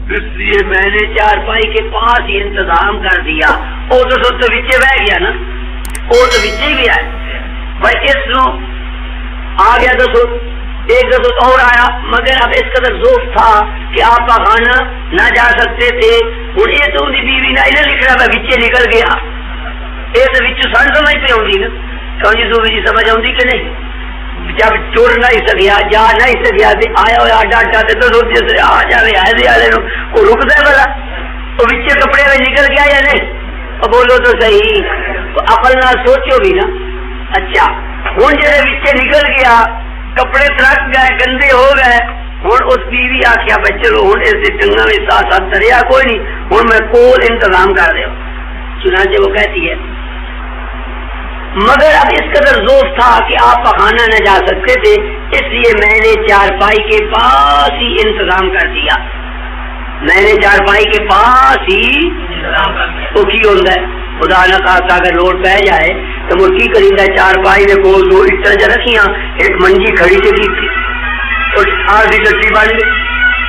اس لیے میں نے چارپائی کے پاس ہی انتظام کر دیا. وہ تو وچے بہ گیا نا, وہ تو وچے ہی گیا بھائی. اس نو آ گیا دسو, ایک دسو اور آیا, مگر اب اس قدر ذوق تھا کہ آپ کا خانہ نہ جا سکتے تھے. ہوں یہ تو بیوی نہ لکھنا میں بچے نکل گیا, یہ تو بچوں سن سمجھ پہ آؤں نا. کیوں جی سوبی جی سمجھ آؤں کہ نہیں؟ جب چور نہیں سکیا, جا نہیں سکیا, آیا ہوا ڈاٹا تو سوچے آ جائے ایسے والے کو رکتا ہے بلا, وہ بچے کپڑے میں نکل گیا یا نہیں؟ بولو تو صحیح, عقل نہ سوچو بھی نا. اچھا ہوں جی بچے نکل گیا, کپڑے ترک گئے, گندے ہو گئے. ہوں اس بیوی آخیا بھائی چلو ہوں اس ٹنگا میں ساتھ ساتھ دریا کوئی نہیں, ہوں میں کول انتظام کر دیا. چنانچہ وہ کہتی ہے مگر اب اس قدر ذوق تھا کہ آپ پخانا نہ جا سکتے تھے, اس لیے میں نے چارپائی کے پاس ہی انتظام کر دیا. میں نے چارپائی کے پاس ہی وہ کی ہوتا ہے, خدا نہ خاصا اگر لوٹ پہ جائے تو وہ کی کریندہ چارپائی نے کول دو اٹا رکھیاں, ایک منجی کھڑی سے کی تھی اور آدھی کٹی بن گئی.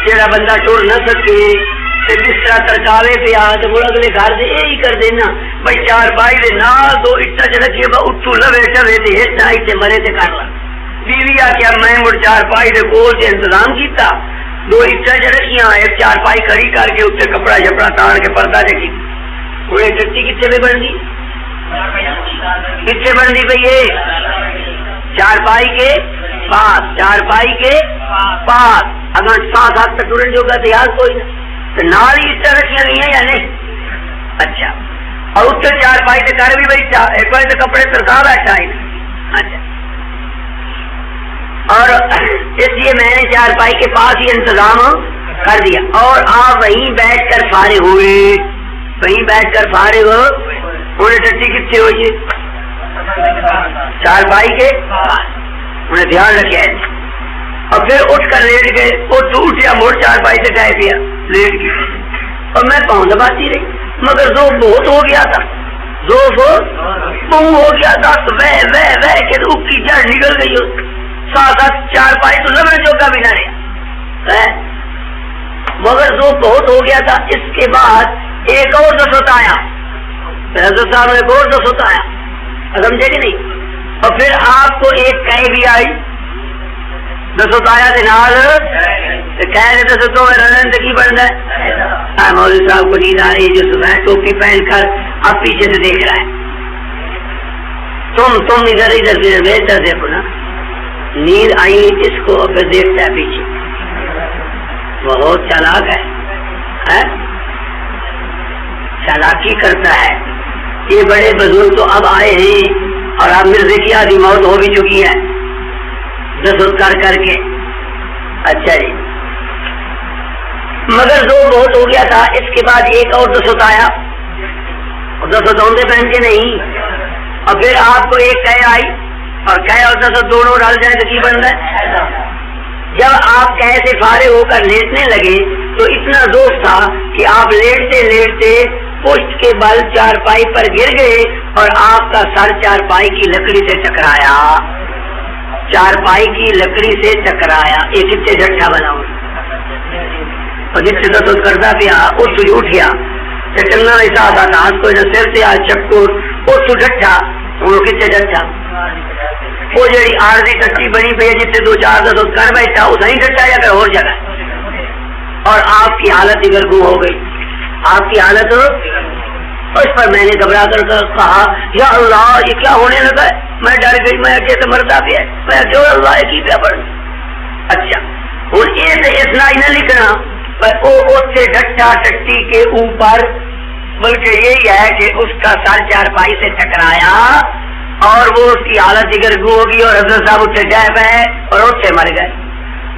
جہاں بندہ ٹر نہ سکے بستر ترکاوے پہ آ تو وہ اگلے گھر سے یہی کر دینا بھائی چارپائی دے نال دو اٹا چ رکھیے با اٹھو لوے ٹوے تے ہٹا تے مرے تے کر لا. بیوی آ کے میں مڑ چارپائی دے کول سے انتظام کیتا, دو اٹا چ رکھیاں, ایک چارپائی کھڑی کر کے اتنے کپڑا شپڑا تان کے پردہ چکی. ہوں یہ ٹٹی کتنے پہ بن گئی, کتنے بن گئی بھائی یہ چارپائی کے پاس, چارپائی کے پاس. اگر ساتھ ہاتھ تک ٹرن جو گا تو یاد کوئی نہ نال ہی اس رکھیاں گئی ہیں یا نہیں؟ اچھا اور اس سے چارپائی سے کر بھی بیٹھا, ایک بار تو کپڑے ترکا بیٹھا ہی. اچھا اور اس لیے میں نے چارپائی کے پاس ہی انتظام کر دیا. اور آپ وہیں بیٹھ کر فارغ ہوئے, وہیں بیٹھ کر فارغ ہو. انہیں ٹٹی کتنے ہوئی چارپائی کے پاس, انہیں دھیان رکھا ہے. اور پھر اٹھ کر لیٹ گئے, وہ ٹوٹ یا موڑ چارپائی سے ٹائپ کیا لیٹ گئی. اور میں پاؤں دباتی رہی مگر ذوق بہت ہو گیا تھا, ذوق ہو گیا تھا. وے کہ روح کی جڑ نکل گئی ہو, ساتھ ساتھ چارپائی تو لبن جو کا بھی نہ رہا, مگر ذوق بہت ہو گیا تھا. اس کے بعد ایک اور دسوت آیا, حضرت صاحب نے ایک اور دسوت آیا, سمجھے کہ نہیں؟ اور پھر آپ کو ایک کہے بھی آئی, دسوت آیا دسوتوں میں رنن سے کی بن رہا ہے. مولوی صاحب کو نیند آ رہی ہے, جو صبح ٹوپی پہن کر اب پیچھے سے دیکھ رہا ہے. تم ادھر بہتر دیکھو نا, نیند آئی اس کو پھر دیکھتا ہے پیچھے. بہت چالاک ہے, چالاکی کرتا ہے. یہ بڑے بزرگ تو اب آئے ہیں اور اب مرزے کی آدھی موت ہو بھی چکی ہے دسوت کر کے. اچھا جی مگر ذوق بہت ہو گیا تھا. اس کے بعد ایک اور دسوت آیا, دسوت اوندے پہن کے نہیں. اور پھر آپ کو ایک کہے آئی, اور کہے اور دسوت دونوں ڈال جائیں تو کی بن رہا ہے. جب آپ کہے سے فارغ ہو کر لیٹنے لگے تو اتنا ذوق تھا کہ آپ لیٹتے لیٹتے پشت کے بل چارپائی پر گر گئے اور آپ کا سر چارپائی کی لکڑی سے ٹکرایا, چارپائی کی لکڑی سے ٹکرایا. ایک کتنے جھٹا بناؤ اور جس سے دسوت کرتا پیا اس سے اٹھ گیا, چٹنا ایسا آتا ہاتھ کو سر سے آج چپکور اس کو ڈٹھا. وہ کتنے ڈٹھا, وہ جی آرزی ٹٹی بنی پی جس سے دو چار دسوت کر بیٹھا اس نہیں ڈٹھا یا پھر اور جگہ. اور آپ کی حالت ادھر گم ہو گئی, آپ کی حالت. اس پر میں نے گھبرا کر کہا یا اللہ یہ کیا ہونے لگا ہے, میں ڈر گئی, میں کیسے مرتا پیا, میں جو اللہ کی پیا پڑ. اچھا ہوں یہ تو اتنا ہی نہ لکھنا اس سے ڈٹا ٹٹی کے اوپر, بلکہ یہی ہے کہ اس کا سر چارپائی سے ٹکرایا اور وہ اس کی حالت جگر گو ہوگی اور حضرت صاحب اس سے ڈر گئے اور اس سے مر گئے.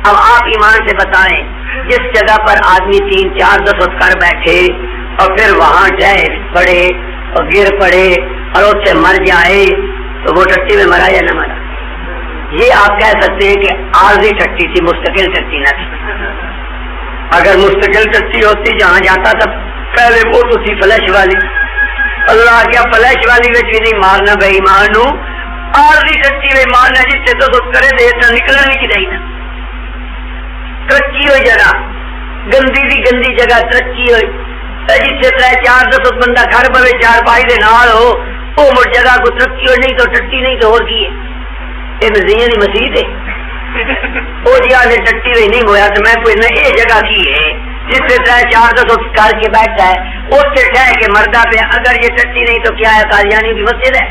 اب آپ ایمان سے بتائیں جس جگہ پر آدمی 3-4 دسوت کر بیٹھے اور پھر وہاں جائے پڑے اور گر پڑے اور اس سے مر جائے تو وہ ٹٹی میں مرا یا نہ مرا؟ یہ آپ کہہ سکتے ہیں کہ عارضی ٹٹی تھی, مستقل ٹٹی نہ تھی. اگر مستقل ٹٹی ہوتی جہاں جاتا تھا پہلے وہ تو تھی فلش والی, اللہ کیا فلش والی میں بھی نہیں مارنا بے ایمان ہوں, عارضی ٹٹی میں مارنا جس سے تو کرے دے نکلنا بھی چاہیے نا. کچی ہوئی جگہ گندی دی ایڈی گندی جگہ ترقی ہوئی جس سے 3-4 بندہ گھر پوے 4 پائی دے نال ہو وہ مڑ جگہ کو ترقی ہوئی نہیں تو ٹٹی نہیں تو اور کی ہے یہ مرزیاں دی مسجد ہے وہ جہاں سے ٹٹی ہوئی نہیں ہویا تو میں کوئی نہ یہ جگہ کی ہے جس سے 3-4 کر کے بیٹھا ہے اس سے ٹھہ کے مردہ پہ اگر یہ ٹٹی نہیں تو کیا ہے قادیانی کی مسجد ہے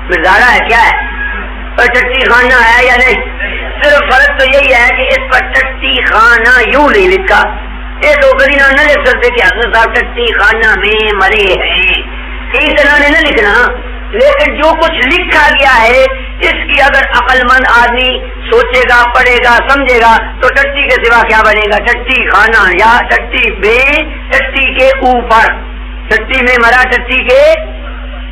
مردارہ ہے کیا ہے اور ٹٹی خانہ ہے یا نہیں صرف فرق تو یہی ہے کہ اس پر ٹٹی خانہ یوں نہیں لکھا یہ تو کبھی نہ لکھ سکتے کہ حضرت صاحب ٹٹی خانہ میں مرے ہیں اس طرح نے نہ لکھنا لیکن جو کچھ لکھا گیا ہے اس کی اگر عقل مند آدمی سوچے گا پڑھے گا سمجھے گا تو ٹٹی کے سوا کیا بنے گا ٹٹی خانہ یا ٹٹی میں ٹٹی کے اوپر ٹٹی میں مرا ٹٹی کے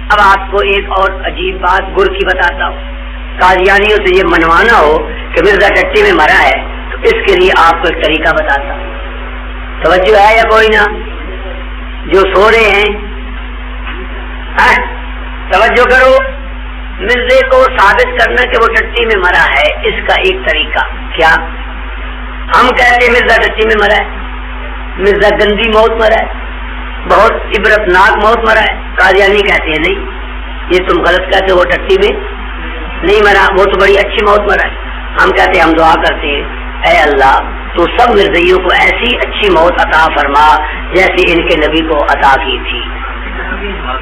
اب آپ کو ایک اور عجیب بات گر کی بتاتا ہوں قادیانیوں سے یہ منوانا ہو کہ مرزا ٹٹی میں مرا ہے تو اس کے لیے آپ کو ایک طریقہ بتاتا ہوں توجہ ہے یا کوئی نہ جو سو رہے ہیں توجہ کرو مرزے کو ثابت کرنا کہ وہ ٹٹی میں مرا ہے اس کا ایک طریقہ کیا ہم کہتے ہیں مرزا ٹٹی میں مرا ہے مرزا گندی موت مرا ہے بہت عبرتناک موت مرا ہے قادیانی کہتے ہیں نہیں یہ تم غلط کہتے ہو ٹٹی میں نہیں مرا وہ تو بڑی اچھی موت مرا ہے ہم کہتے ہیں ہم دعا کرتے ہیں اے اللہ تو سب مرزائیوں کو ایسی اچھی موت عطا فرما جیسی ان کے نبی کو عطا کی تھی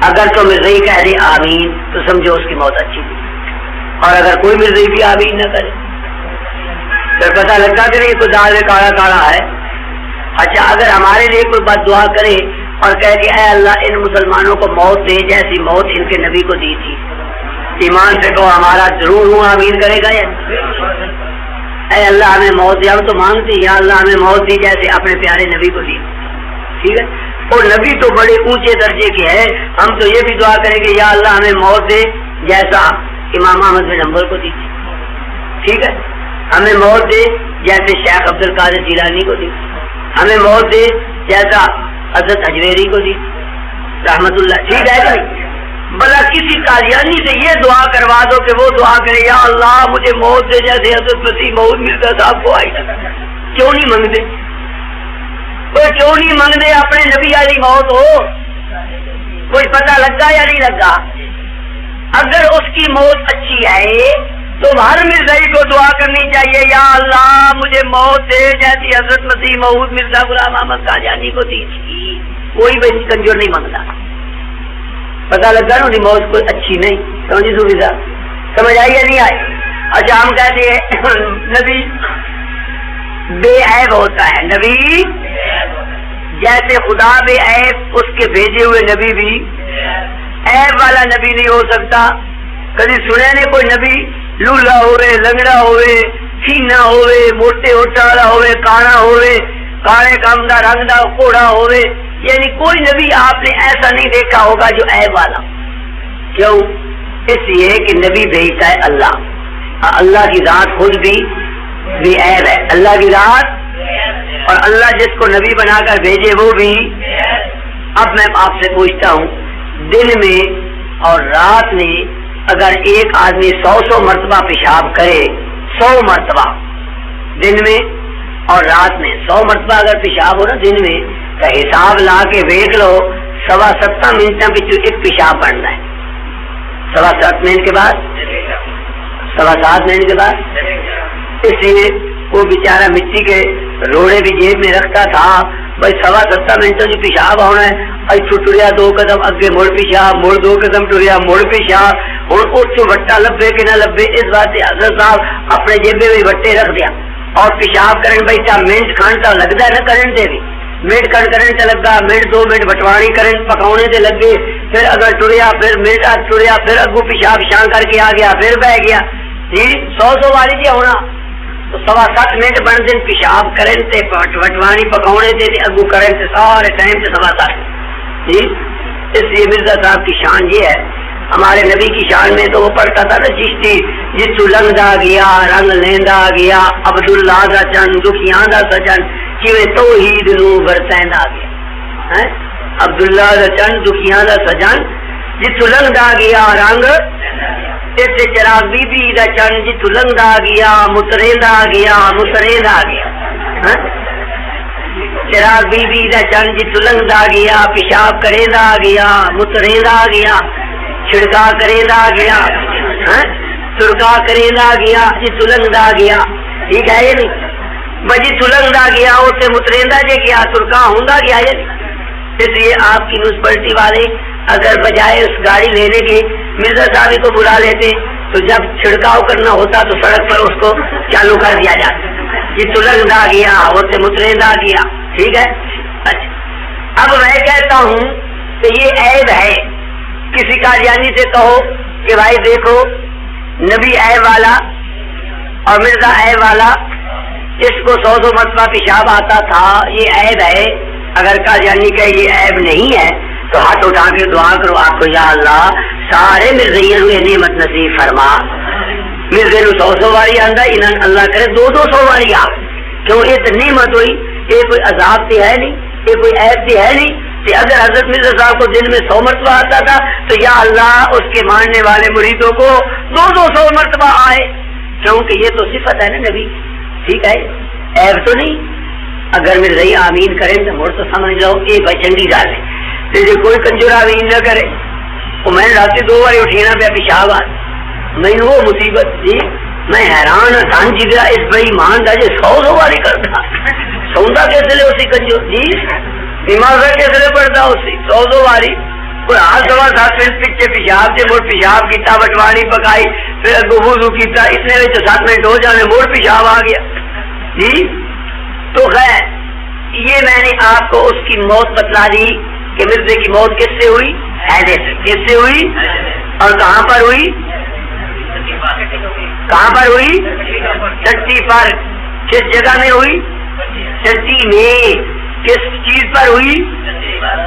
اگر تو مرزائی کہہ دے آمین تو سمجھو اس کی موت اچھی تھی اور اگر کوئی مرزائی بھی آمین نہ کرے پھر پتہ لگتا کہ نہیں کوئی دال میں کالا کالا ہے اچھا اگر ہمارے لیے کوئی بات دعا کرے اور کہے کہ اے اللہ ان مسلمانوں کو موت دے جیسی موت ان کے نبی کو دی تھی ایمان سے کہو ہمارا ضرور ہوں آمین کرے گا یا اے اللہ ہمیں موت دی ہم تو مانگتے یا اللہ ہمیں موت دی جیسے اپنے پیارے نبی کو دی ٹھیک ہے اور نبی تو بڑے اونچے درجے کے ہے ہم تو یہ بھی دعا کریں گے یا اللہ ہمیں موت دے جیسا امام احمد بن حنبل کو دی ٹھیک ہے ہمیں موت دے جیسے شیخ عبد القادر جیلانی کو دی ہمیں موت دے جیسا حضرت اجمیری کو دی رحمت اللہ ٹھیک ہے بھائی بلا کسی قادیانی سے یہ دعا کروا دو کہ وہ دعا کرے یا اللہ مجھے موت دے جیسے حضرت مسیح موت مرزا صاحب کو آئی کیوں نہیں مانگتے کوئی کیوں نہیں مانگتے اپنے نبی والی موت ہو کوئی پتہ لگا یا نہیں لگا اگر اس کی موت اچھی ہے تو ہر مرزائی کو دعا کرنی چاہیے یا اللہ مجھے موت دے جیسی حضرت مسیح موعود مرزا غلام احمد قادیانی کو دی تھی کوئی بھی کنجور نہیں مانگتا پتہ لگا نا انہیں موت کوئی اچھی نہیں سمجھی صوفی صاحب سمجھ آئی یا نہیں آئی اچھا ہم کہتے ہیں نبی بے عیب ہوتا ہے نبی جیسے خدا بے عیب اس کے بھیجے ہوئے نبی بھی عیب والا نبی نہیں ہو سکتا کبھی سنے نے کوئی نبی لولا ہوئے لنگڑا ہوئے چھینا ہوئے موٹے ہوٹا والا ہوئے کانا ہوئے کاڑے کام دا رنگ دا کوڑا ہوئے یعنی کوئی نبی آپ نے ایسا نہیں دیکھا ہوگا جو عیب والا کیوں اس لیے کہ نبی بھیجتا ہے اللہ اللہ کی ذات خود بھی بے عیب ہے اللہ کی ذات اور اللہ جس کو نبی بنا کر بھیجے وہ بھی اب میں آپ سے پوچھتا ہوں دن میں اور رات میں اگر ایک آدمی 100 مرتبہ پیشاب کرے 100 مرتبہ دن میں اور رات میں 100 مرتبہ اگر پیشاب ہو نا دن میں تو حساب لا کے دیکھ لو 7.25 منٹ ایک پیشاب بننا ہے 7.25 منٹ کے بعد 7.25 منٹ کے بعد اس لیے وہ بیچارہ مٹی کے روڑے بھی جیب میں رکھتا تھا بھائی 7.25 منٹ جو پیشاب ہونا ہے ایسو ٹریا 2 قدم اگے مڑ پیشاب مڑ 2 قدم ٹریا مڑ پیشاب اور اس وٹا لبے کہ نہ لبے اس بات سے حضرت صاحب اپنے جیبے میں وٹے رکھ دیا اور پیشاب کرن بھائی چاہ منٹ کھانٹا لگتا ہے نا کرنٹ سے بھی منٹ کرنٹ لگا منٹ 2 منٹ بٹوانی کرنٹ پکاؤنے سے لگے پھر اگر ٹریا پھر منٹ ٹریا پھر اگو پیشاب شان کر کے آ گیا پھر بہ گیا جی 100 والی جی ہونا تو 7.25 منٹ بن دن پیشاب کرن تے بٹوانی پکاؤنے سے اگو کرن سے سارے ٹائم سے 7.25 جی اس لیے مرزا صاحب کی شان یہ ہے ہمارے نبی کی شان میں تو وہ پڑھتا تھا نا چشتی جتو لنگدا گیا رنگ لیندا گیا عبداللہ دا چن دکھیاں دا سجن کیویں توحید نو ورتیندا گیا عبداللہ دا چن دکھیاں دا سجن جتو لنگدا گیا رنگ تے چراغ بی بی دا چن جتو لنگدا گیا متریندا گیا تیرا بی بی دا چند جی تلنگ آ گیا، پیشاب کرے دا آ گیا، مترے دا آ گیا، چھڑکا کرے دا آ گیا، ترکا کرے دا آ گیا، جی تلنگ آ گیا، ٹھیک ہے یہ نہیں بجی تلنگ آ گیا اسے متریندا جے گیا ترکا ہوں گیا یہ نہیں. اس لیے آپ کی میونسپلٹی والے اگر بجائے اس گاڑی لینے کے مرزا صاحب کو بلا لیتے تو جب چھڑکاؤ کرنا ہوتا تو سڑک پر اس کو چالو کر دیا جاتا. یہ تلنگ آ گیا اور سے متریندا آ گیا، ٹھیک ہے. اچھا اب میں کہتا ہوں کہ یہ عیب ہے. کسی قادیانی سے کہو کہ بھائی دیکھو نبی عیب والا اور مرزا عیب والا، اس کو 100 مرتبہ پیشاب آتا تھا، یہ عیب ہے. اگر قادیانی کہ یہ عیب نہیں ہے تو ہاتھ اٹھا کے دعا کرو آپ کو، یا اللہ سارے مرزائیوں کو نعمت نصیب فرما. مرزے نو 100 واری آندا، انہاں اللہ کرے 200 واری آ. کیوں یہ تو نعمت ہوئی، یہ کوئی عذاب تے ہے نہیں، یہ کوئی عیب تے ہے نہیں. کہ اگر حضرت مرزا صاحب کو دن میں 100 مرتبہ آتا تھا تو یا اللہ اس کے ماننے والے مریدوں کو 200 مرتبہ آئے، کیونکہ یہ تو صفت ہے نا نبی. ٹھیک ہے، عیب تو نہیں. اگر مرزائی آمین کریں تو مڑ تو سمجھ لو یہ بھائی چنگی گل ہے. جی کوئی کنجور آمین نہ کرے تو میں رات 2 بار اٹھینا پیا پیشاب آ میں وہ مصیبت جی میں حیران ہاں جی اس بھائی مان دا جی 100 باری کرتا سوندا کیسے لے اسی کنجور جی نماز کیسے لے پڑھتا اسی 100 باری. کوئی ہاتھ سوا 7 منٹ پیچھے پیشاب سے مڑ پیشاب کیتا، بٹوانی پکائی، پھر اگو وضو کیتا، اتنے 7 منٹ ہو جانے مڑ پیشاب آ گیا جی. تو خیر یہ میں نے آپ کو اس کی موت بتلا دی کہ مرزے کی موت کس سے ہوئی؟ حیدے سے. کس سے ہوئی اور کہاں پر ہوئی؟ کہاں پر ہوئی؟ چٹی پر. کس جگہ میں ہوئی؟ چٹی میں. کس چیز پر ہوئی؟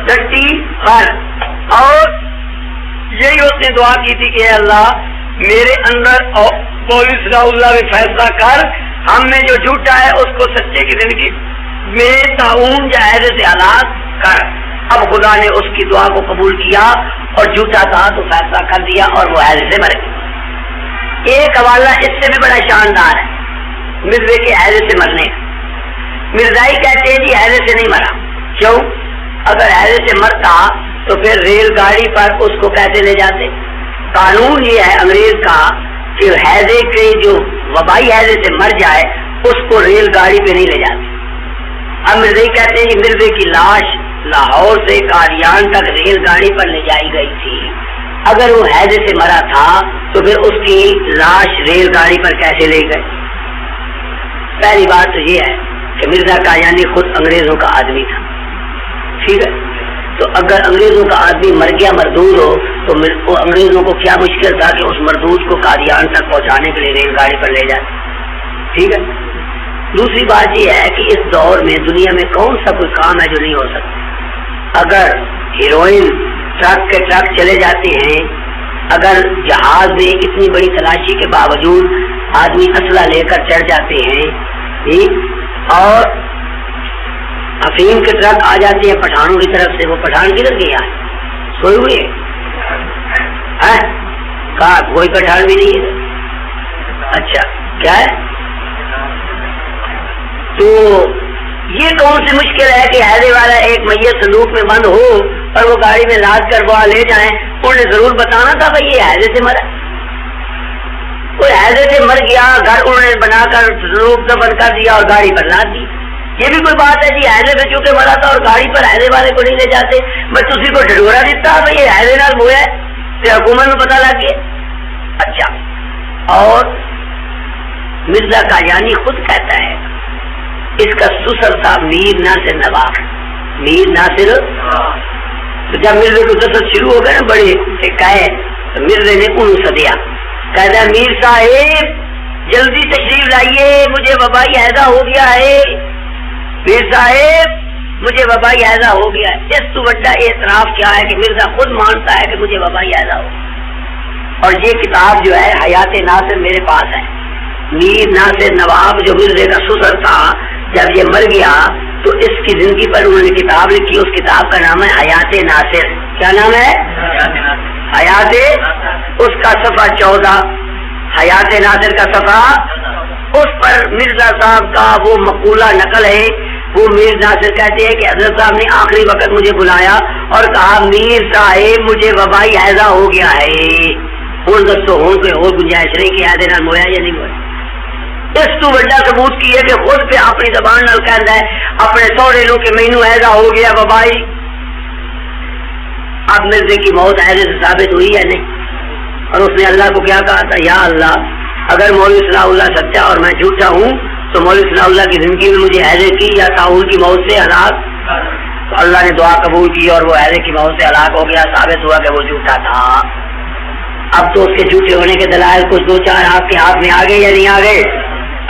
چٹی پر. اور یہی اس نے دعا کی تھی کہ اللہ میرے اندر پولیس اللہ میں فیصلہ کر، ہم نے جو جھوٹا ہے اس کو سچے کی زندگی میں تعاون یا عہدے سے ہلاک کر. اب خدا نے اس کی دعا کو قبول کیا اور جھوٹا تھا تو فیصلہ کر دیا اور وہ عہدے سے مر گیا. ایک حوالہ اس سے بھی بڑا شاندار ہے مرزے کے عہدے سے مرنے کا. مرزائی کہتے ہیں جی عہدے سے نہیں مرا. کیوں؟ اگر عہدے سے مرتا تو پھر ریل گاڑی پر اس کو کیسے لے جاتے؟ قانون یہ ہے انگریز کا کہ حیدے کے جو وبائی حیدے سے مر جائے اس کو ریل گاڑی پہ نہیں لے جاتے. اب مرزائی کہتے ہیں کہ مرزے کی لاش لاہور سے قادیان تک ریل گاڑی پر لے جائی گئی تھی. اگر وہ حیدے سے مرا تھا تو پھر اس کی لاش ریل گاڑی پر کیسے لے گئے؟ پہلی بات تو یہ ہے کہ مرزا قادیانی خود انگریزوں کا آدمی تھا. ٹھیک ہے، تو اگر انگریزوں کا آدمی مر گیا مردود ہو تو انگریزوں کو کیا مشکل تھا کہ اس مردود کو قادیان تک پہنچانے کے لیے ریل گاڑی پر لے جائے. ٹھیک ہے. دوسری بات یہ ہے کہ اس دور میں دنیا میں کون سا کوئی کام ہے جو نہیں ہو سکتا. اگر ہیروئن ٹرک کے ٹرک چلے جاتے ہیں، اگر جہاز میں اتنی بڑی تلاشی کے باوجود آدمی اسلحہ لے کر چڑھ جاتے ہیں اور افیم کے ٹرک آ جاتے ہیں پٹھانوں کی طرف سے، وہ پٹھان کدھر گیا ہے؟ سوئے ہوئے کہا کوئی پٹھان بھی نہیں ہے. اچھا کیا ہے؟ تو یہ کون سی مشکل ہے کہ حیدے والا ایک میت صندوق میں بند ہو اور وہ گاڑی میں لاد کر وہاں لے جائیں؟ انہوں نے ضرور بتانا تھا بھائی یہ حیدے سے مرا. کوئی حیدے سے مر گیا، گھر انہوں نے بنا کر صندوق دفن کر دیا اور گاڑی پر لاد دی. یہ بھی کوئی بات ہے جی حیدے پہ چونکہ مرا تھا اور گاڑی پر حیدے والے کو نہیں لے جاتے؟ بس اسی کو ڈھڈورا دیتا بھائی یہ حیدے نال ہوا ہے تو حکومت میں پتہ لگ گیا. اچھا، اور مرزا قادیانی خود کہتا ہے اس کا سسر تھا میر ناصر نواب. میر ناصر. تو جب مرزے کو دست شروع ہو گئے نا بڑے کہے تو مرزے نے انہوں سدیا، کہتا میر صاحب جلدی تشریف لائیے، مجھے وبائی حیضہ ہو گیا ہے. میر صاحب مجھے وبائی حیضہ ہو گیا ہے. اس تو بڑا اعتراف کیا ہے کہ مرزا خود مانتا ہے کہ مجھے وبائی حیضہ ہو. اور یہ کتاب جو ہے حیات ناصر میرے پاس ہے. میر ناصر نواب جو مرزے کا سسر تھا جب یہ مر گیا تو اس کی زندگی پر انہوں نے کتاب لکھی. اس کتاب کا نام ہے حیات ناصر. کیا نام ہے؟ حیات. اس کا صفحہ 14 حیات ناصر کا صفحہ، اس پر مرزا صاحب کا وہ مقولہ نقل ہے وہ میر ناصر کہتے ہیں کہ حضرت صاحب نے آخری وقت مجھے بلایا اور کہا میر صاحب مجھے وبائی حیضہ ہو گیا ہے، ہوں دسو ہوں کوئی اور گنجائش نہیں کہ حیضے نال مویا یا نہیں مویا؟ اس تو بڑا ثبوت کی ہے کہ خود پہ اپنی زبان نال کہندا ہے اپنے سہرے نو کہ مینوں حیضہ ہو گیا وبائی۔ اب مرزے کی موت حیضے سے ثابت ہوئی یا نہیں؟ اور اس نے اللہ کو کیا کہا تھا، یا اللہ اگر مولوی صلاح اللہ سچا اور میں جھوٹا ہوں تو مولوی صلاح اللہ کی زندگی میں مجھے حیضے کی یا طاعون کی موت سے ہلاک، تو اللہ نے دعا قبول کی اور وہ حیضے کی موت سے ہلاک ہو گیا، ثابت ہوا کہ وہ جھوٹا تھا۔ اب تو اس کے جھوٹے ہونے کے دلائل کچھ دو چار آپ کے ہاتھ میں آ گئے یا نہیں آ گئے؟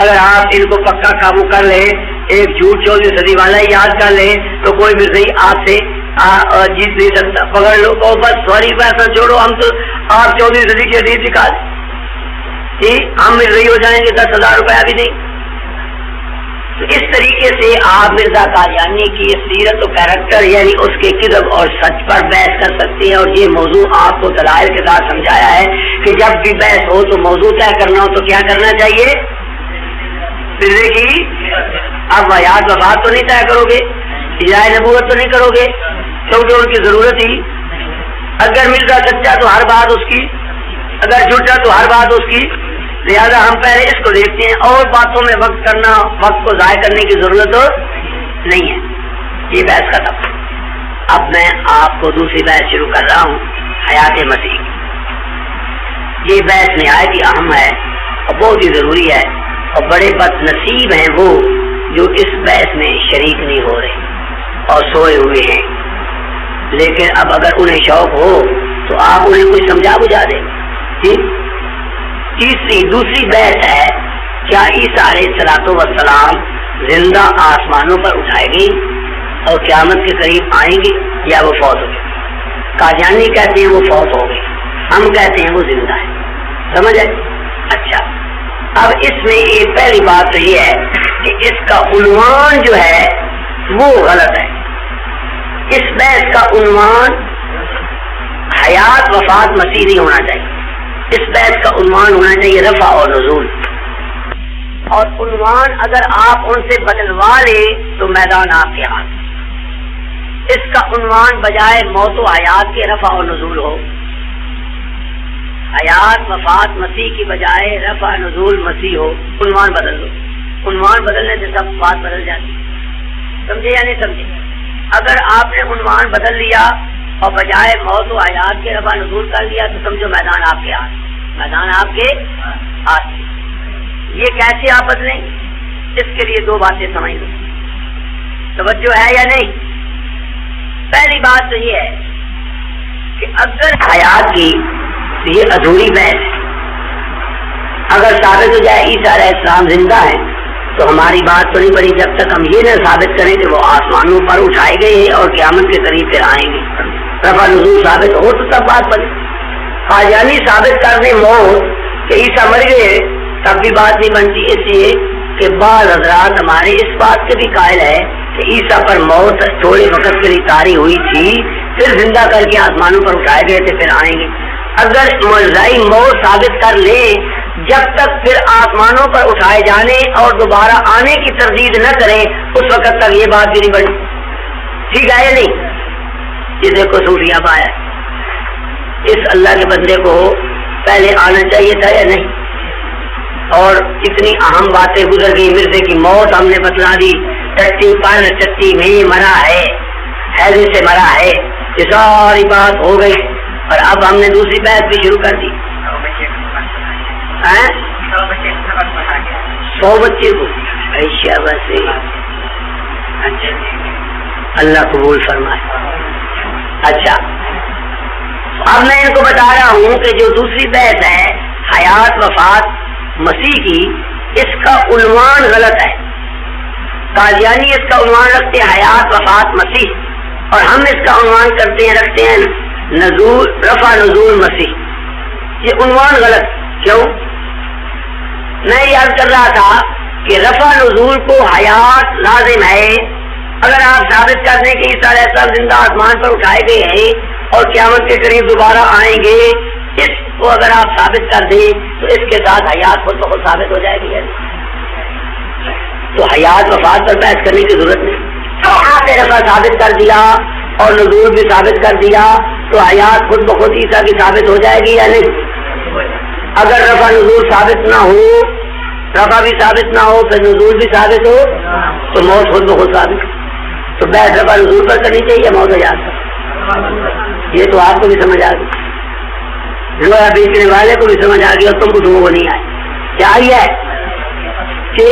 اگر آپ ان کو پکا قابو کر لیں، ایک جھوٹ 14ویں صدی والا ہی یاد کر لیں تو کوئی بھی صحیح آپ سے جیت نہیں سکتا۔ پکڑ لو اور بس سوری پیسہ چھوڑو، ہم تو آپ 14ویں صدی کی حدیث دکھا دیں، ہم مرزائی ہو جائیں گے 10,000 روپیہ بھی نہیں۔ تو اس طریقے سے آپ مرزا قادیانی کی سیرت و کیریکٹر یعنی اس کے کذب اور سچ پر بحث کر سکتے ہیں، اور یہ موضوع آپ کو دلائل کے ساتھ سمجھایا ہے کہ جب بھی بحث ہو تو موضوع طے کرنا ہو تو کیا کرنا چاہیے؟ مرزے کی اب حیات وفات تو نہیں طے کرو گے، اجراء نبوت تو نہیں کرو گے کیونکہ ان کی ضرورت ہی، اگر مرزا سچا تو ہر بات اس کی، اگر جھوٹا تو ہر بات اس کی، لہذا ہم پہلے اس کو دیکھتے ہیں اور باتوں میں وقت کرنا، وقت کو ضائع کرنے کی ضرورت نہیں ہے۔ یہ بحث ختم۔ اب میں آپ کو دوسری بحث شروع کر رہا ہوں، حیات مسیح۔ یہ بحث نہایت ہی اہم ہے اور بہت ہی ضروری ہے، اور بڑے بد نصیب ہیں وہ جو اس بحث میں شریک نہیں ہو رہے اور سوئے ہوئے ہیں، لیکن اب اگر انہیں شوق ہو تو آپ انہیں کچھ سمجھا بجھا دیں۔ دوسری بحث ہے کیا عیسیٰ علیہ السلام زندہ آسمانوں پر اٹھائے گی اور قیامت کے قریب آئیں گے یا وہ فوت ہو گئے؟ قادیانی کہتے ہیں وہ فوت ہو گئے، ہم کہتے ہیں وہ زندہ ہے، سمجھ آئے؟ اچھا، اب اس میں ایک پہلی بات تو یہ ہے کہ اس کا عنوان جو ہے وہ غلط ہے۔ اس بحث کا عنوان حیات وفات مسیح نہیں ہونا چاہیے، اس بحث کا عنوان ہونا چاہیے رفع اور نزول، اور عنوان اگر آپ ان سے بدلوا لیں تو میدان آپ کے ہاتھ۔ اس کا عنوان بجائے موت و حیات کے رفع اور نزول ہو، حیات وفات مسیح کی بجائے رفع نزول مسیح ہو، عنوان بدل دو۔ عنوان بدلنے سے سب بات بدل جاتی، سمجھے یا نہیں سمجھے؟ اگر آپ نے عنوان بدل لیا اور بجائے موت و حیات کے رفع نزول کر لیا تو سمجھو میدان آپ کے ہاتھ، میدان آپ کے ہاتھ۔ یہ کیسے آپ بدلیں؟ اس کے لیے دو باتیں سمجھ لو، توجہ ہے یا نہیں؟ پہلی بات تو یہ ہے کہ اگر حیات کی یہ ادھوری بحث ہے، اگر ثابت ہو جائے عیسیٰ علیہ السلام زندہ ہے تو ہماری بات تو نہیں بڑی جب تک ہم یہ نہ ثابت کریں کہ وہ آسمانوں پر اٹھائے گئے ہیں اور قیامت کے قریب پھر آئیں گے۔ رفع نزول ثابت ہو تو تب بات بنے۔ قادیانی ثابت کر دیں موت کہ عیسیٰ مر گئے تب بھی بات نہیں بنتی، اس لیے کہ بعض حضرات ہمارے اس بات کے بھی قائل ہے کہ عیسیٰ پر موت تھوڑے وقت کے لیے طاری ہوئی تھی، پھر زندہ کر کے آسمانوں پر اٹھائے گئے تھے، پھر آئیں گے۔ اگر مرزائی موت ثابت کر لیں جب تک پھر آسمانوں پر اٹھائے جانے اور دوبارہ آنے کی تردید نہ کریں اس وقت تک یہ بات بھی نہیں بنی، ٹھیک ہے یا نہیں؟ یہ دیکھو صوفیہ پایا، اس اللہ کے بندے کو پہلے آنا چاہیے تھا یا نہیں؟ اور اتنی اہم باتیں گزر گئی، مرزے کی موت ہم نے بتلا دی، ٹٹی پر ٹٹی میں مرا ہے، حیضے سے مرا ہے، یہ ساری بات ہو گئی، اور اب ہم نے دوسری بحث بھی شروع کر دی۔ 100 بچے کو عائشہ بس، اچھا اللہ قبول فرمائے۔ اچھا، اب میں ان کو بتا رہا ہوں کہ جو دوسری بحث ہے حیات وفات مسیح کی، اس کا عنوان غلط ہے۔ قادیانی اس کا عنوان رکھتے ہیں حیات وفات مسیح، اور ہم اس کا عنوان رکھتے ہیں نزول رفع نزول مسیح۔ یہ عنوان غلط کیوں؟ میں یاد کر رہا تھا کہ رفع نزول کو حیات لازم ہے، اگر آپ ثابت کر دیں کہ عیسیٰ علیہ السلام زندہ آسمان پر اٹھائے گئے ہیں اور قیامت کے قریب دوبارہ آئیں گے، اس کو اگر آپ ثابت کر دیں تو اس کے ساتھ حیات خود بخود ثابت ہو جائے گی۔ تو حیات وفات پر بحث کرنے کی ضرورت نہیں. آپ نے رفع ثابت کر دیا اور نزول بھی ثابت کر دیا تو حیات خود بخود عیسیٰ کی ثابت ہو جائے گی یا نہیں؟ اگر رفع نزول ثابت نہ ہو، رفع بھی ثابت نہ ہو پھر نزول بھی ثابت ہو تو موت خود بخود ثابت. تو بحث رفع نزول پر کرنی چاہیے موت حیات پر. یہ تو آپ کو بھی سمجھ آ گئی، لوہا بیچنے والے کو بھی سمجھ آ گئی اور تم کو تم کو نہیں آئے. کیا ہے کہ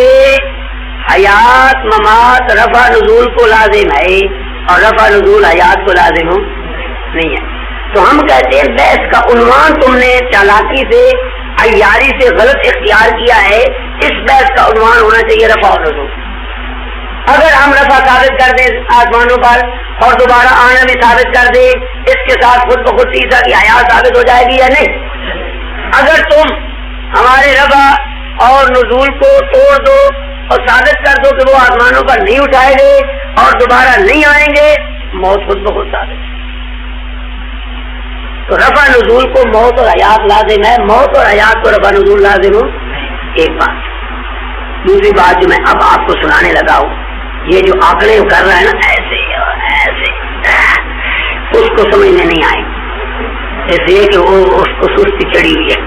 حیات ممات رفع نزول کو لازم ہے اور رفع نزول حیات کو لازم ہو نہیں ہے. تو ہم کہتے ہیں بحث کا عنوان تم نے چالاکی سے عیاری سے غلط اختیار کیا ہے. اس بحث کا عنوان ہونا چاہیے رفع و نزول. اگر ہم رفع ثابت کر دیں آسمانوں پر اور دوبارہ آنا بھی ثابت کر دیں، اس کے ساتھ خود بخود عیسیٰ کی حیات ثابت ہو جائے گی یا نہیں؟ اگر تم ہمارے رفع اور نزول کو توڑ دو اور ثابت کر دو کہ وہ آسمانوں پر نہیں اٹھائے گئے اور دوبارہ نہیں آئیں گے، موت خود بخود ثابت. تو رفع نزول کو موت اور حیات لازم ہے، موت اور حیات کو رفع نزول لازم ہو. ایک بات. دوسری بات جو میں اب آپ کو سنانے لگا ہوں، یہ جو آنکڑے کر رہا ہے نا ایسے اور ایسے، اس کو سمجھنے نہیں آئے اس لیے کہ وہ اس کو سستی چڑھی ہوئی ہے.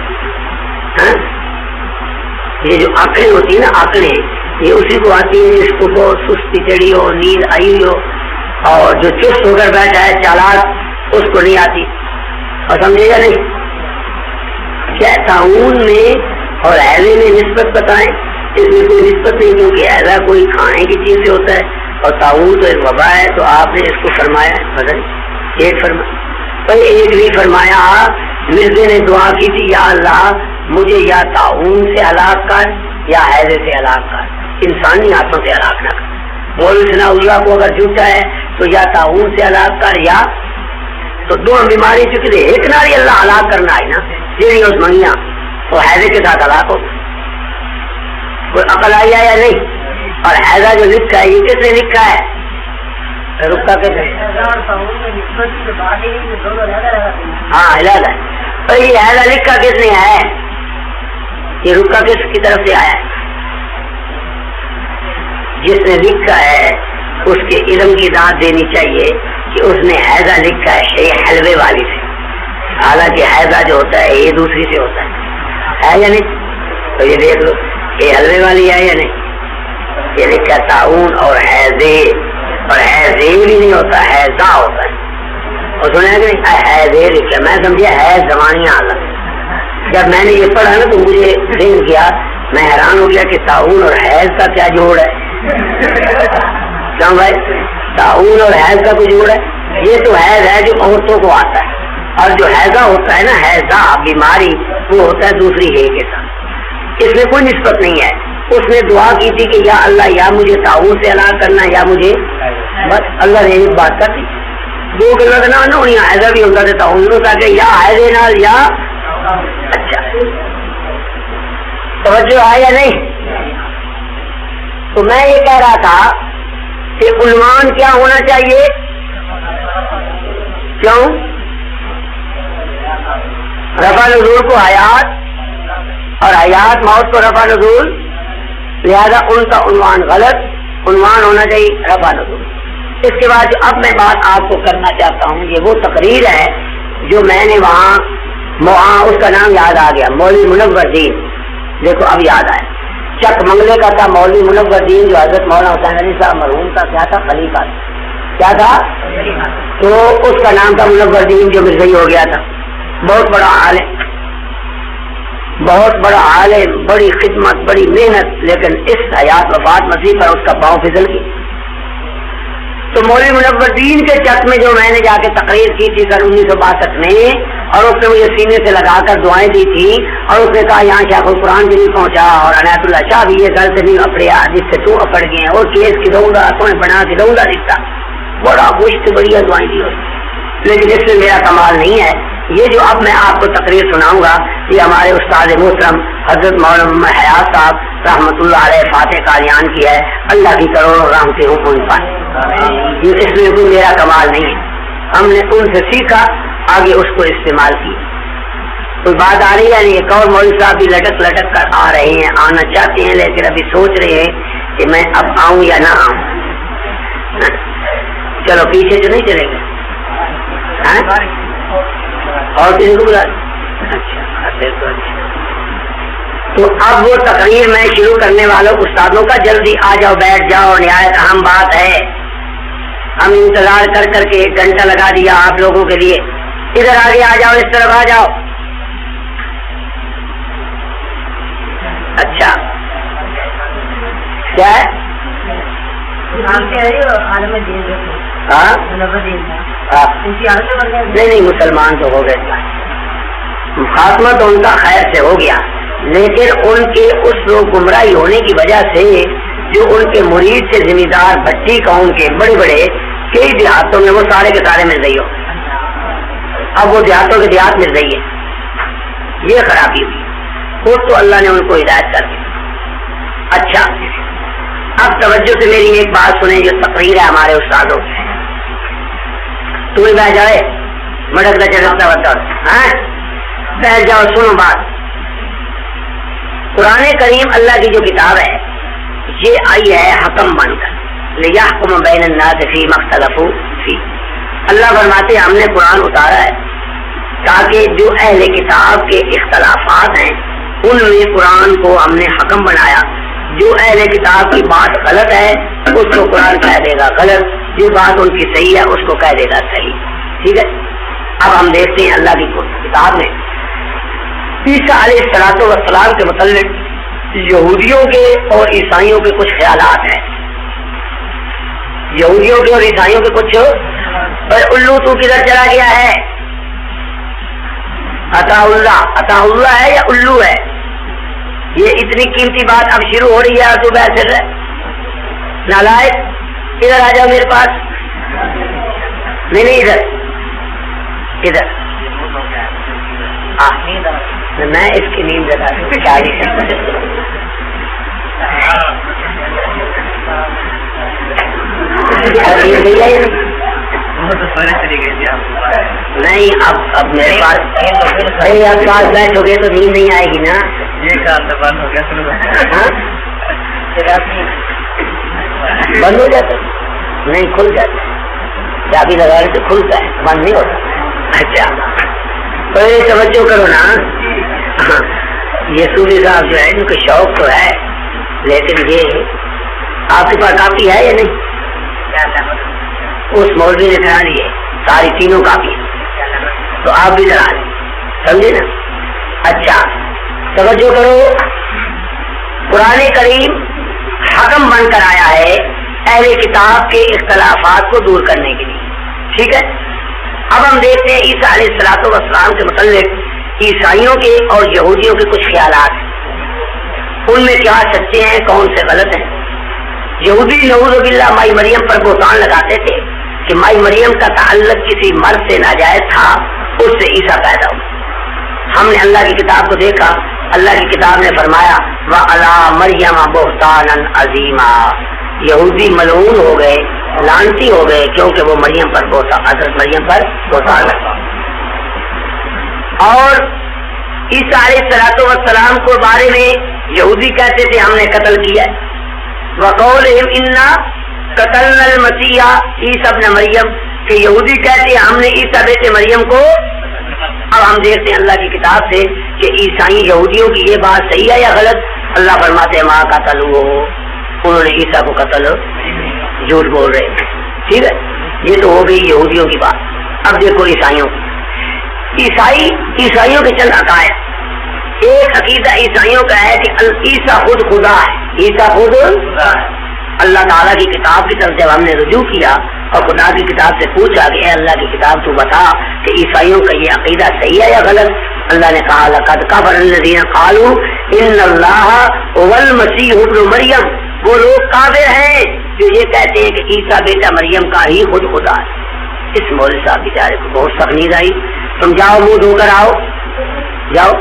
یہ جو آنکڑے ہوتی ہے نا آنکڑے، یہ اسی کو آتی ہے جس کو بہت سستی چڑھی ہو، نیند آئی ہو، اور جو چست ہو کر بیٹھا ہے چالاک اس کو نہیں آتی. اور سمجھے گا نہیں؟ کیا تعاون میں اور ایزے میں نسبت بتائیں؟ اس میں کوئی نسبت نہیں، کیونکہ ایزا کوئی کھانے کی چیز سے ہوتا ہے اور تعاون تو ایک وبا ہے. تو آپ نے اس کو فرمایا بدل ایک فرمایا بھائی ایک نہیں فرمایا. مرزے نے دعا کی تھی یا اللہ مجھے یا تعاون سے ہلاک کر یا حیضے سے ہلاک کر، انسانی ہاتھوں سے ہلاک نہ کر. مولوی ثناء اللہ کو اگر جھوٹا ہے تو یا تعاون سے ہلاک کر یا تو دو بیماری چکی تھی ایک ناری اللہ ہلاک کرنا ہے نا جیڑی اس منگیاں تو حیضے کے ساتھ ہلاک ہو. کوئی عقل آئی ہے یا نہیں؟ اور حیضہ جو لکھا ہے یہ کس نے لکھا ہے؟ رکا کے ہاں علاج ہے. یہ حیضہ لکھا کس نے ہے؟ یہ رکا کس کی طرف سے آیا ہے؟ جس نے لکھا ہے اس کے علم کی داد دینی چاہیے کہ اس نے حیضہ لکھا ہے حلوے والی سے، حالانکہ حیضہ جو ہوتا ہے یہ دوسری سے ہوتا ہے یا نہیں؟ تو یہ دیکھ لو یہ حلوے والی ہے یا نہیں؟ یہ لکھا تعاون اور حیضے، اور حیضے بھی نہیں ہوتا حیضہ ہوتا ہے. اور سنا کہ حیضے لکھا، میں سمجھا حیض زمانیہ حالت. جب میں نے یہ پڑھا نا تو مجھے ذہن کیا، میں حیران ہو گیا کہ تعاون اور حیض کا کیا جوڑ ہے. کیوں بھائی تعاون اور حیض کا کوئی جوڑ ہے؟ یہ تو حیض ہے جو عورتوں کو آتا ہے، اور جو حیضہ ہوتا ہے نا حیضہ بیماری وہ ہوتا ہے دوسری ہے کے ساتھ. اس میں کوئی نسبت نہیں ہے. اس نے دعا کی تھی کہ یا اللہ یا مجھے تعاون سے ہلاک کرنا یا مجھے، بس اللہ نے ایک بات کر دی. دو غلط نہ ہونی، حیضہ بھی ہوتا تھا تعاون ہوتا کہ یا حیضے نال یا. اچھا توجہ ہے یا نہیں؟ تو میں یہ کہہ رہا تھا کہ عنوان کیا ہونا چاہیے؟ کیوں؟ رفع نزول کو حیات اور حیات موت کو رفع نزول، لہذا ان کا عنوان غلط، عنوان ہونا چاہیے رفع نزول. اس کے بعد اب میں بات آپ کو کرنا چاہتا ہوں، یہ وہ تقریر ہے جو میں نے وہاں اس کا نام یاد آ گیا، مولوی منور دین. دیکھو اب یاد آیا، چک منگلے کا تھا مولوی منور دین جو حضرت مولانا حسین علی صاحب مرحوم کا کیا تھا خلیفہ، کیا تھا؟ تو اس کا نام تھا منور دین جو مرزائی ہو گیا تھا. بہت بڑا عالم، بہت بڑا عالم، بڑی خدمت، بڑی محنت، لیکن اس حیات وفات مسیح پر اس کا پاؤں پھسل گیا. تو مولوی منور دین کے چک میں جو میں نے جا کے تقریر کی تھی سن 1962 میں، اور اس نے مجھے سینے سے لگا کر دعائیں دی تھی، اور اس نے کہا یہاں شیخ القرآن بھی نہیں پہنچا اور عنایت اللہ شاہ بھی یہ گل سے نہیں اپڑیا جس سے تو اپڑ گئے ہیں، اور کیس کی دوں گا تو بنا کے دوں گا رشتہ. بڑا گوشت بڑی دعائیں دی ہوئی، لیکن اس میں میرا کمال نہیں ہے. یہ جو اب میں آپ کو تقریر سناؤں گا یہ ہمارے استاد محترم حضرت مولانا حیات صاحب رحمۃ اللہ علیہ فاتح قادیان کی ہے. اللہ کی کروڑوں رحمتیں ہوں ان پر. اس میں کوئی میرا کمال نہیں ہے، ہم نے ان سے سیکھا، آگے اس کو استعمال کیا. کوئی بات آ رہی ہے نہیں؟ ایک اور مولوی صاحب بھی لٹک لٹک کر آ رہے ہیں، آنا چاہتے ہیں لیکن ابھی سوچ رہے ہیں کہ میں اب آؤں یا نہ آؤں. چلو پیچھے تو نہیں چلے گا اور کسی کو بلا. اچھا تو اب وہ تقریر میں شروع کرنے والوں استادوں کا جلدی آ جاؤ بیٹھ جاؤ, نہایت اہم بات ہے. ہم انتظار کر کر کے 1 گھنٹہ لگا دیا آپ لوگوں کے لیے. ادھر آگے آ جاؤ, اس طرف آ جاؤ. اچھا کیا ہے؟ نہیں مسلمان تو ہو گئے, خاتمہ تو ان کا خیر سے ہو گیا, لیکن ان کے اس لوگ گمراہی ہونے کی وجہ سے جو ان کے مرید سے ذمہ دار بھٹی قوم کے بڑے بڑے کئی دیہاتوں میں وہ سارے کے سارے مل رہی ہو. اب وہ دیہاتوں کے دیہات مل رہی ہے, یہ خرابی ہوئی. خود تو اللہ نے ان کو ہدایت کر دی. اچھا اب توجہ سے میری ایک بات سنیں جو تقریر ہے ہمارے استادوں کی. تم بیٹھ جائے مڑکتا چڑکتا بتا بیٹھ جاؤ, سنو بات. قرآن کریم اللہ کی جو کتاب ہے یہ آئی ہے حکم بن کر, لیحکم بین الناس فیما اختلفوا فیہ. اللہ فرماتے ہیں ہم نے قرآن اتارا ہے تاکہ جو اہل کتاب کے اختلافات ہیں ان میں قرآن کو ہم نے حکم بنایا. جو اہل کتاب کی بات غلط ہے اس کو قرآن کہہ دے گا غلط, جو بات ان کی صحیح ہے اس کو کہہ دے گا صحیح. ٹھیک ہے, اب ہم دیکھتے ہیں اللہ کی کتاب میں عیسیٰ علیہ السلام کے متعلق یہودیوں کے اور عیسائیوں کے کچھ خیالات ہیں. یہودیوں کے اور عیسائیوں کے کچھ, پر الو تو کدھر چلا گیا ہے؟ عطا اللہ ہے یا الو ہے؟ یہ اتنی قیمتی بات اب شروع ہو رہی ہے اور تو بیٹھ ہے نالائق. ادھر آ جاؤ میرے پاس. نہیں ادھر میں اس کی نیند لگا دوں نہیں. اب میرے پاس آپ پاس بیٹھو گے تو نیند نہیں آئے گی نا. بند ہو جاتا نہیں, کھل جاتا. چابی لگانے سے کھلتا ہے, بند نہیں ہوتا. اچھا تو یہ توجہ کرو نا. یہ صوفی صاحب جو ہے ان کو شوق تو ہے, لیکن یہ آپ کے پاس کافی ہے یا نہیں؟ اس مولوی نے کرا لی ہے ساری تینوں کافی, تو آپ بھی کرا لیں, سمجھے نا. اچھا توجہ کرو, قرآن کریم حکم بن کر آیا ہے اہل کتاب کے اختلافات کو دور کرنے کے لیے. ٹھیک ہے, اب ہم دیکھتے ہیں عیسیٰ علیہ السلام کے متعلق عیسائیوں کے اور یہودیوں کے کچھ خیالات, ان میں کیا سچے ہیں کون سے غلط ہیں. یہودی نعوذ باللہ مائی مریم پر بہتان لگاتے تھے کہ مائی مریم کا تعلق کسی مرد سے ناجائز تھا, اس سے عیسیٰ پیدا ہوا. ہم نے اللہ کی کتاب کو دیکھا, اللہ کی کتاب نے فرمایا وَعَلَىٰ مَرْيَمَ بُهْتَانًا عَظِيمًا. یہودی ملعون ہو گئے, لعنتی ہو گئے, کیونکہ وہ مریم پر حضرت مریم پر بہتان لگا. اور عیسیٰ علیہ السلام کو بارے میں یہودی کہتے تھے ہم نے قتل کیا. وَقَوْلِهِمْ إِنَّا قَتَلْنَا الْمَسِيحَ عِيسَى ابْنَ مَرْيَم, کہ یہودی کہتے ہیں ہم نے عیسیٰ بیٹے مریم کو. اب ہم دیکھتے ہیں اللہ کی کتاب سے کہ عیسائی یہودیوں کی یہ بات صحیح ہے یا غلط. اللہ فرماتے ہیں ماں قتلوہ, انہوں نے عیسیٰ کو قتل, جھوٹ بول رہے. ٹھیک ہے, یہ تو ہو گئی یہودیوں کی بات. اب دیکھو عیسائیوں کے چند عقائد. ایک عقیدہ عیسائیوں کا ہے کہ عیسیٰ خود خدا ہے. عیسیٰ خود اللہ تعالیٰ کی کتاب کی طرف جب ہم نے رجوع کیا اور خدا کی کتاب سے پوچھا کہ اے اللہ کی کتاب تو بتا کہ عیسائیوں کا یہ عقیدہ صحیح ہے یا غلط. اللہ نے کہا لقد کفر الذین قالوا ان اللہ هو المسیح ابن مریم. وہ لوگ کافر ہیں جو یہ کہتے ہیں کہ عیسیٰ بیٹا مریم کا ہی خود خدا ہے. اس مولوی صاحب بیچارے کو بہت سخت نیند آئی. تم جاؤ منہ دھو کر آؤ, جاؤ.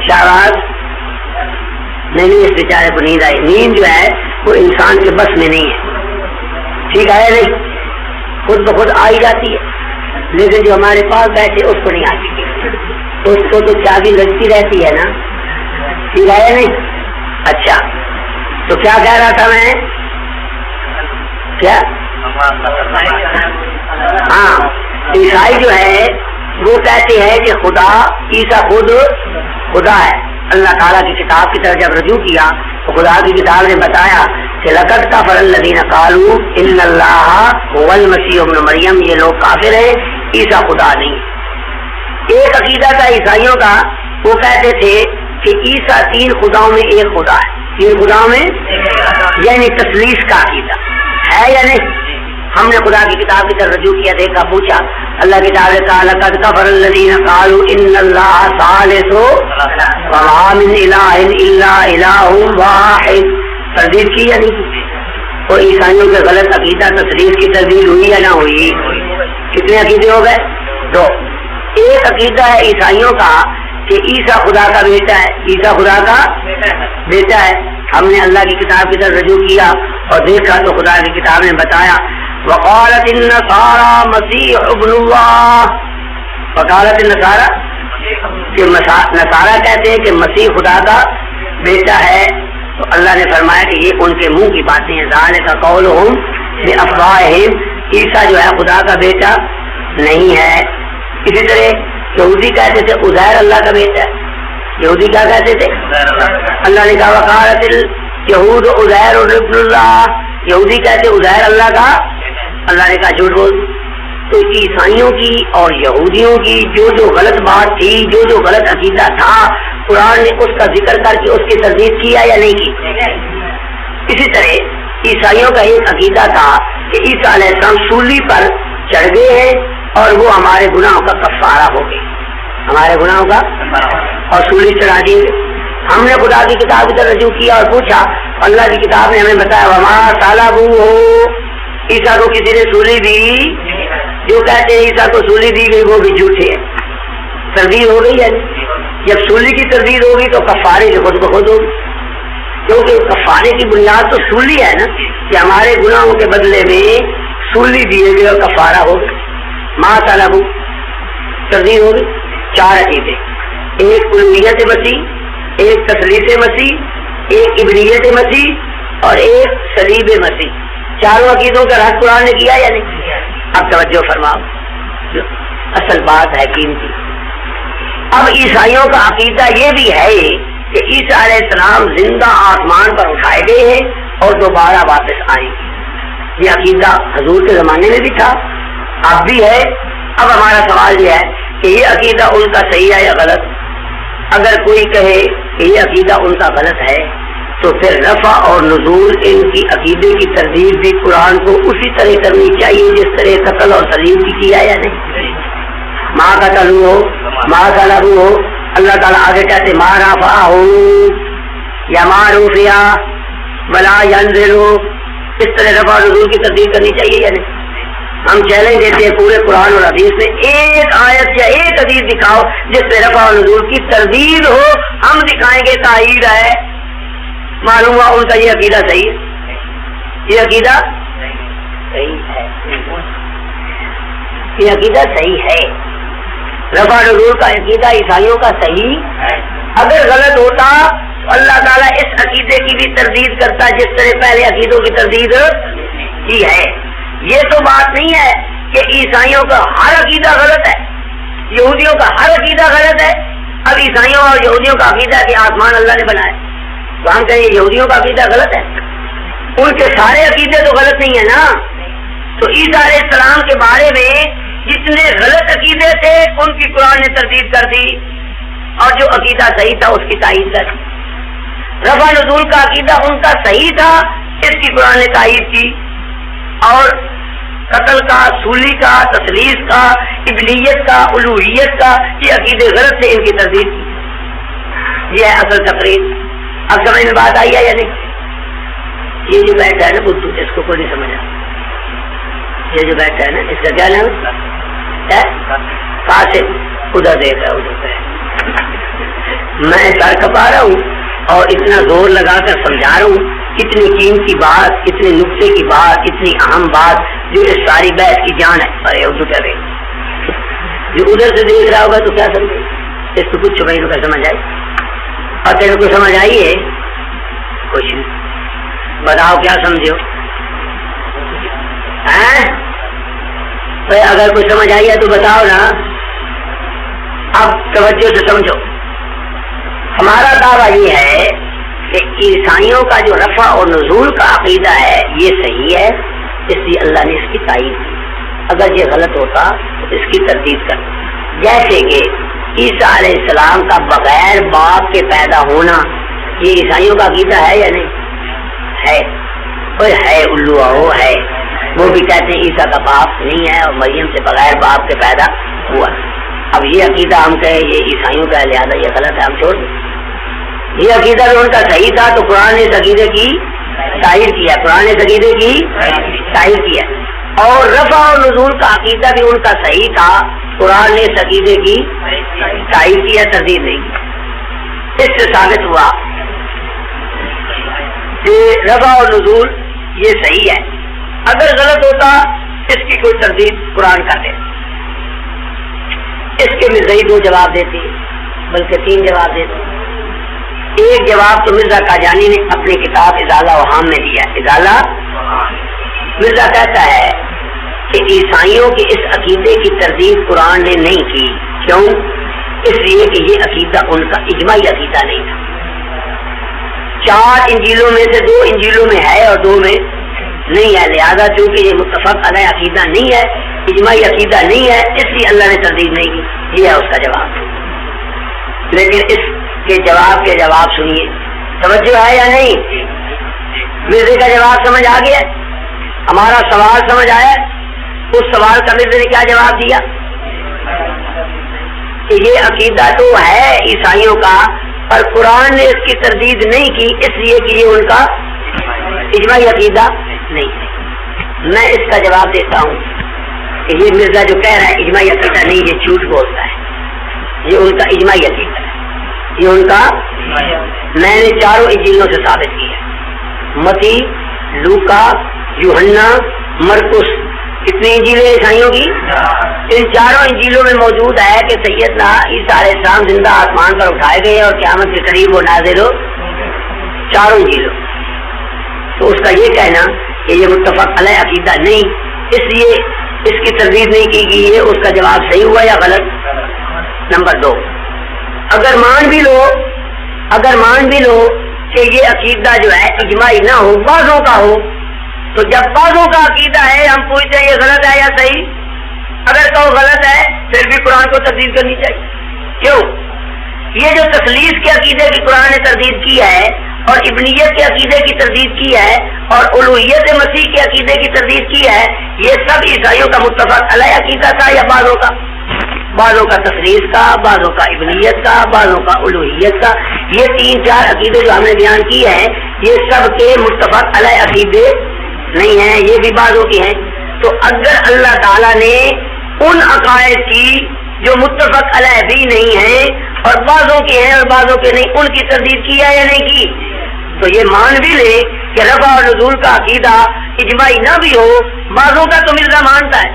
شہباز نہیں, اس بیچارے کو نیند آئی. نیند جو ہے وہ انسان کے بس میں نہیں ہے. ٹھیک ہے نہیں, خود بخود آ ہی جاتی ہے, لیکن جو ہمارے پاس بیٹھے اس کو نہیں آتی. اس کو تو چابی لگتی رہتی ہے نا. ٹھیک ہے نہیں. اچھا تو کیا کہہ رہا تھا میں؟ کیا؟ ہاں، عیسائی جو ہے وہ کہتے ہیں کہ خدا عیسیٰ خود خدا ہے. اللہ تعالیٰ کی کتاب کی طرف جب رجوع کیا تو خدا کی کتاب نے بتایا کہ لقد کفر الذین قالوا ان اللہ هو المسیح ابن مریم، یہ لوگ کافر ہیں، عیسیٰ خدا نہیں. ایک عقیدہ تھا عیسائیوں کا، وہ کہتے تھے کہ عیسیٰ تین خداؤں میں ایک خدا ہے. تین خداؤں میں یعنی تثلیث کا عقیدہ ہے یا نہیں؟ ہم نے خدا کی کتاب کی طرف رجوع کیا، دیکھا، پوچھا. اللہ کی کتاب نے کہا لقد کفر الذین قالوا ان اللہ ثالث وما من الہ الا الہ واحد. تردید کی یا نہیں کی؟ اور عیسائیوں کے غلط عقیدہ تثلیث کی تردید ہوئی یا نہ ہوئی؟ کتنے عقیدے ہو گئے؟ دو. ایک عقیدہ ہے عیسائیوں کا کہ عیسیٰ خدا کا بیٹا ہے، عیسیٰ خدا کا بیٹا ہے. ہم نے اللہ کی کتاب کی طرف رجوع کیا اور دیکھا تو خدا کی کتاب نے بتایا وقالت النصارى مسیح ابن اللہ. وقالت النصارى کہ نصارہ کہتے ہیں کہ مسیح خدا کا بیٹا ہے. تو اللہ نے فرمایا کہ یہ ان کے منہ کی باتیں ہیں. ذالک قولہم بافواہہم، عیسیٰ جو ہے خدا کا بیٹا نہیں ہے. اسی طرح یہودی کہتے تھے عزیر اللہ کا بیٹا ہے. یہودی کیا کہتے تھے؟ اللہ نے کہا وقالت الیہود عزیر ابن اللہ، یہودی کہتے عزیر اللہ کا. اللہ نے کہا جھوٹ بول. تو عیسائیوں کی اور یہودیوں کی جو غلط بات تھی، جو غلط عقیدہ تھا، قرآن نے اس کا ذکر کر کے اس کی تردید کیا یا نہیں کی؟ اسی طرح عیسائیوں کا ایک عقیدہ تھا کہ عیسیٰ علیہ السلام سولی پر چڑھ گئے ہیں اور وہ ہمارے گناہوں کا کفارہ ہو گئے، ہمارے گناہوں کا، اور سولی چڑھا دی. ہم نے خدا کی کتاب کی طرف رجوع کیا اور پوچھا. اللہ کی کتاب نے ہمیں بتایا وما صلبوہ، عیسیٰ کو کسی نے سولی دی. جو کہتے ہیں عیسیٰ کو سولی دی گئی وہ بھی جھوٹے ہیں. تردید ہو گئی ہے. جب سولی کی تردید ہوگی تو کفارے جو خود بخود ہوگی، کیونکہ کفارے کی بنیاد تو سولی ہے نا، کہ ہمارے گناہوں کے بدلے میں سولی دیے گئے اور کفارہ ہو گئے. ما صلبوہ، تردید ہوگی. چار عقیدے، ایک الوہیت مسیح، ایک تثلیث مسیح، ایک ابنیت مسیح اور ایک صلیب مسیح. چاروں عقیدوں کا رد قرآن نے کیا یا نہیں؟ اب توجہ فرماؤ، اصل بات ہے قیمتی. اب عیسائیوں کا عقیدہ یہ بھی ہے کہ عیسیٰ علیہ السلام زندہ آسمان پر اٹھائے گئے ہیں اور دوبارہ واپس آئیں گے. یہ عقیدہ حضور کے زمانے میں بھی تھا، اب بھی ہے. اب ہمارا سوال یہ ہے کہ یہ عقیدہ ان کا صحیح ہے یا غلط؟ اگر کوئی کہے کہ یہ عقیدہ ان کا غلط ہے تو پھر رفع اور نزول ان کی عقیدے کی تردید بھی قرآن کو اسی طرح کرنی چاہیے جس طرح قتل اور سلیم کی کیا یا نہیں. ماں قتل ہو، ماں صلب ہو، اللہ تعالیٰ آگے کہتے ماں رفع ہو یا ماں رفع ولا ینزل ہو. اس طرح رفع اور نزول کی تردید کرنی چاہیے یا نہیں؟ ہم چیلنج دیتے ہیں پورے قرآن اور حدیث میں ایک آیت یا ایک حدیث دکھاؤ جس سے رفع اور نزول کی تردید ہو. ہم دکھائیں گے تائید ہے. معلوم ہوا ان کا یہ عقیدہ صحیح ہے، یہ عقیدہ صحیح ہے، یہ عقیدہ صحیح ہے. رفع نزول کا عقیدہ عیسائیوں کا صحیح ہے. اگر غلط ہوتا تو اللہ تعالیٰ اس عقیدے کی بھی تردید کرتا جس طرح پہلے عقیدوں کی تردید کی ہے. یہ تو بات نہیں ہے کہ عیسائیوں کا ہر عقیدہ غلط ہے، یہودیوں کا ہر عقیدہ غلط ہے. اب عیسائیوں اور یہودیوں کا عقیدہ کہ آسمان اللہ نے بنایا تو ہم کہیں یہودیوں کا عقیدہ غلط ہے. ان کے سارے عقیدے تو غلط نہیں ہے نا. تو عیسیٰ علیہ السلام کے بارے میں جتنے غلط عقیدے تھے ان کی قرآن نے تردید کر دی اور جو عقیدہ صحیح تھا اس کی تائید کر دی. رفع نزول کا عقیدہ ان کا صحیح تھا، اس کی قرآن نے تائید کی. اور قتل کا، سولی کا، تثلیث کا، ابنیت کا، الوہیت کا یہ عقیدے غلط تھے، ان کی تردید کی. یہ ہے اصل تقریر. اب سمجھ میں بات آئی ہے یا نہیں؟ یہ جو بیٹھا ہے نا بدھو، اس کو کوئی نہیں سمجھا. یہ جو بیٹھا ہے نا اس کا کیا نام ہے؟ قاسم. ادھر دیکھ رہا ادھر میں سر کپا رہا ہوں اور اتنا زور لگا کر سمجھا رہا ہوں. اتنی قیمتی بات، اتنے نقطے کی بات، اتنی اہم بات جو اس ساری بحث کی جان ہے. ارے اردو کیا رہے جو ادھر سے دیکھ رہا ہوگا تو کیا سمجھے؟ اس کو کچھ بھائی کو سمجھ آئی اور تیرے کو سمجھ آئی ہے کچھ نہیں. بتاؤ کیا سمجھو؟ اگر کوئی سمجھ آئی ہے تو بتاؤ نا. اب توجہ سے سمجھو. ہمارا دعویٰ یہ ہے کہ عیسائیوں کا جو رفع اور نزول کا عقیدہ ہے یہ صحیح ہے، اس لیے اللہ نے اس کی تائید کی. اگر یہ غلط ہوتا تو اس کی تردید کر. جیسے کہ عیسیٰ علیہ السلام کا بغیر باپ کے پیدا ہونا یہ عیسائیوں کا عقیدہ ہے یا نہیں؟ ہے. ہے الو ہو ہے. وہ بھی کہتے ہیں عیسیٰ کا باپ نہیں ہے اور مریم سے بغیر باپ کے پیدا ہوا. اب یہ عقیدہ ہم کہیں یہ عیسائیوں کا لہٰذا یہ غلط ہے، ہم چھوڑ دیں. یہ عقیدہ بھی ان کا صحیح تھا تو قرآن نے اس عقیدے کی تائید کیا. قرآن نے اس عقیدے کی تائید کیا. اور رفع اور نزول کا عقیدہ بھی ان کا صحیح تھا، قرآن نے اس عقیدے کی تائید کیا، تردید نہیں کی. اس سے ثابت ہوا کہ رفع اور نزول یہ صحیح ہے. اگر غلط ہوتا اس کی کوئی تردید قرآن کر دے. اس کے مرزا 2 جواب دیتی بلکہ 3 جواب دیتے. ایک جواب تو مرزا قاجانی نے اپنی کتاب ازالہ وہام میں دیا. ازالہ مرزا کہتا ہے کہ عیسائیوں کے اس عقیدے کی تردید قرآن نے نہیں کی. کیوں؟ اس لیے کہ یہ عقیدہ ان کا اجماعی عقیدہ نہیں تھا. 4 انجیلوں میں سے 2 انجیلوں میں ہے اور 2 میں نہیں ہے. لہذا چونکہ یہ متفق علیہ عقیدہ نہیں ہے، اجماعی عقیدہ نہیں ہے، اس لیے اللہ نے تردید نہیں کی. یہ ہے اس کا جواب. لیکن اس کے جواب سنیے. توجہ ہے یا نہیں؟ مرزے کا جواب سمجھ آ گیا؟ ہمارا سوال سمجھ آیا؟ اس سوال کا مرزے نے کیا جواب دیا کہ یہ عقیدہ تو ہے عیسائیوں کا پر قرآن نے اس کی تردید نہیں کی اس لیے کہ یہ ان کا اجماعی عقیدہ نہیں ہے. میں اس کا جواب دیتا ہوں کہ یہ مرزا جو کہہ رہا ہے اجماعی عقیدہ نہیں، یہ جھوٹ بولتا ہے. یہ ان کا اجماعی عقیدہ ہے. یہ ان کا میں نے 4 انجیلوں سے ثابت کیا. متی، لوکا، یوحنا، مرکس، کتنی انجیلیں عیسائیوں کی؟ ان 4 انجیلوں میں موجود ہے کہ سیدنا عیسیٰ علیہ السلام زندہ آسمان پر اٹھائے گئے اور قیامت کے قریب وہ نازل ہو. 4 انجیلوں. تو اس کا یہ کہنا کہ یہ متفق علیہ عقیدہ نہیں اس لیے اس کی تردید نہیں کی گئی ہے، اس کا جواب صحیح ہوا یا غلط؟ نمبر 2، اگر مان بھی لو کہ یہ عقیدہ جو ہے اجماعی نہ ہو، بعضوں کا ہو، تو جب بعضوں کا عقیدہ ہے ہم پوچھتے ہیں یہ غلط ہے یا صحیح؟ اگر تو غلط ہے پھر بھی قرآن کو تردید کرنی چاہیے. کیوں؟ یہ جو تخلیص کے عقیدے کی قرآن نے تردید کی ہے اور ابنیت کے عقیدے کی تردید کی ہے اور الوہیت مسیح کے عقیدے کی تردید کی ہے، یہ سب عیسائیوں کا متفق علیہ عقیدہ تھا یا بعضوں کا؟ بعضوں کا تخلیص کا، بعضوں کا ابنیت کا، بعضوں کا الوہیت کا. یہ 3-4 عقیدے جو ہم نے بیان کیے ہیں یہ سب کے متفق علیہ عقیدے نہیں ہیں، یہ بھی بعضوں کے ہیں. تو اگر اللہ تعالیٰ نے ان عقائد کی جو متفق علیہ بھی نہیں ہیں اور بعضوں کے ہیں اور بعضوں کے نہیں، ان کی تردید کی ہے یا نہیں کی؟ تو یہ مان بھی لے کہ رفع اور نزول کا عقیدہ اجماعی نہ بھی ہو، بعضوں کا تو مرزا مانتا ہے،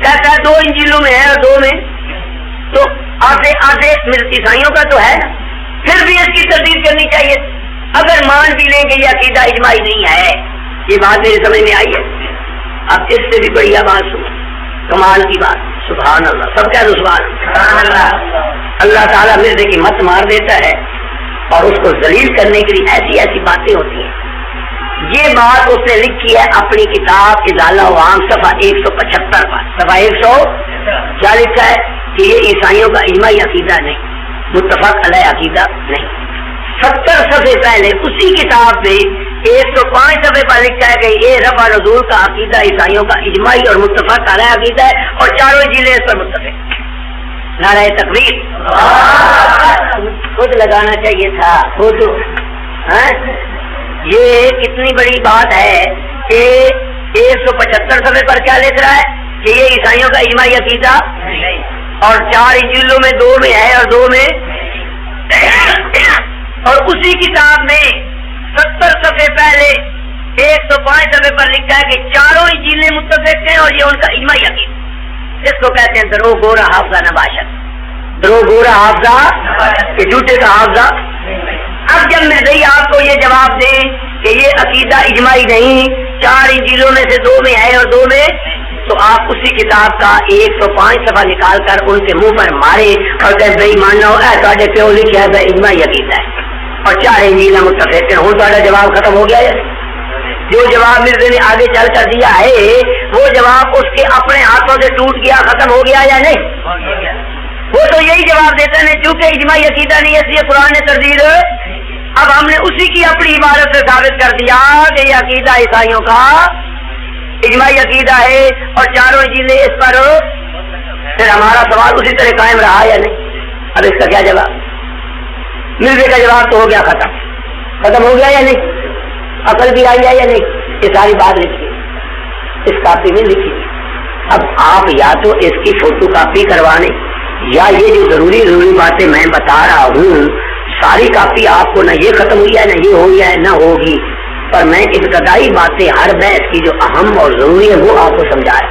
کہتا ہے 2 انجیلوں میں ہے اور 2 میں، تو آدھے عیسائیوں کا تو ہے نا، پھر بھی اس کی تردید کرنی چاہیے. اگر مان بھی لیں کہ یہ عقیدہ اجماعی نہیں ہے. یہ بات میری سمجھ میں آئی ہے؟ اب اس سے بھی بڑھیا بات سنو، کمال کی بات. سبحان اللہ، سب کیا سبحان اللہ. اللہ تعالیٰ مرزے کی مت مار دیتا ہے اور اس کو ذلیل کرنے کے لیے ایسی ایسی باتیں ہوتی ہیں. یہ بات اس نے لکھی ہے اپنی کتاب ازالہ وہام صفحہ 175 پر. صفحہ 100 کیا لکھا ہے کہ یہ عیسائیوں کا اجماعی عقیدہ نہیں، متفق علیہ عقیدہ نہیں. 70 صفحے پہلے اسی کتاب میں 105 صفحے پر لکھا ہے کہ یہ رفع نزول کا عقیدہ عیسائیوں کا اجماعی اور متفق علیہ عقیدہ ہے اور 4 انجیلیں اس پر متفق. نعرہ تکبیر. خود لگانا چاہیے تھا خود. یہ کتنی بڑی بات ہے کہ 175 صفحے پر کیا لکھ رہا ہے کہ یہ عیسائیوں کا اجماعی عقیدہ اور 4 انجیلوں میں 2 میں ہے اور 2 میں اور اسی کتاب میں 70 صفحے پہلے 105 صفحے پر لکھا ہے کہ 4 انجیلیں متفق ہیں اور یہ ان کا اجماعی عقیدہ. اس کو کہتے ہیں درو گورا حافظہ نباشت. درو گورا حافظہ کہ جھوٹے کا حافظہ. اب جب میں آپ کو یہ جواب دیں کہ یہ عقیدہ اجماعی نہیں، 4 انجیلوں میں سے 2 میں ہے اور 2 میں، تو آپ اسی کتاب کا 105 صفحہ نکال کر ان کے منہ پر مارے اور کہ بھائی مانو تے پیو لکھا ہے اجماعی عقیدہ ہے اور 4 انجیل متفق ہیں. ہوں تا جواب ختم ہو گیا ہے. جو جواب مرزا نے آگے چل کر دیا ہے وہ جواب اس کے اپنے ہاتھوں سے ٹوٹ گیا، ختم ہو گیا یا نہیں؟ وہ تو یہی جواب دیتے ہیں چونکہ اجماعی عقیدہ نہیں ہے اس لیے قرآن نے تردید. اب ہم نے اسی کی اپنی عبارت سے ثابت کر دیا کہ یہ عقیدہ عیسائیوں کا اجماعی عقیدہ ہے اور 4 انجیلیں اس پر. پھر ہمارا سوال اسی طرح قائم رہا یا نہیں؟ اب اس کا کیا جواب؟ مرزا کا جواب تو ہو گیا ختم ہو گیا یا نہیں؟ عقل بھی آئی ہے یا نہیں؟ یہ ساری بات لکھی اس کاپی میں لکھی. اب آپ یا تو اس کی فوٹو کاپی کروانے یا یہ جو ضروری باتیں میں بتا رہا ہوں ساری کاپی آپ کو نہ یہ ختم ہوئی ہے نہ یہ ہوئی ہے نہ ہوگی، پر میں ابتدائی باتیں ہر بحث کی جو اہم اور ضروری ہے وہ آپ کو سمجھائے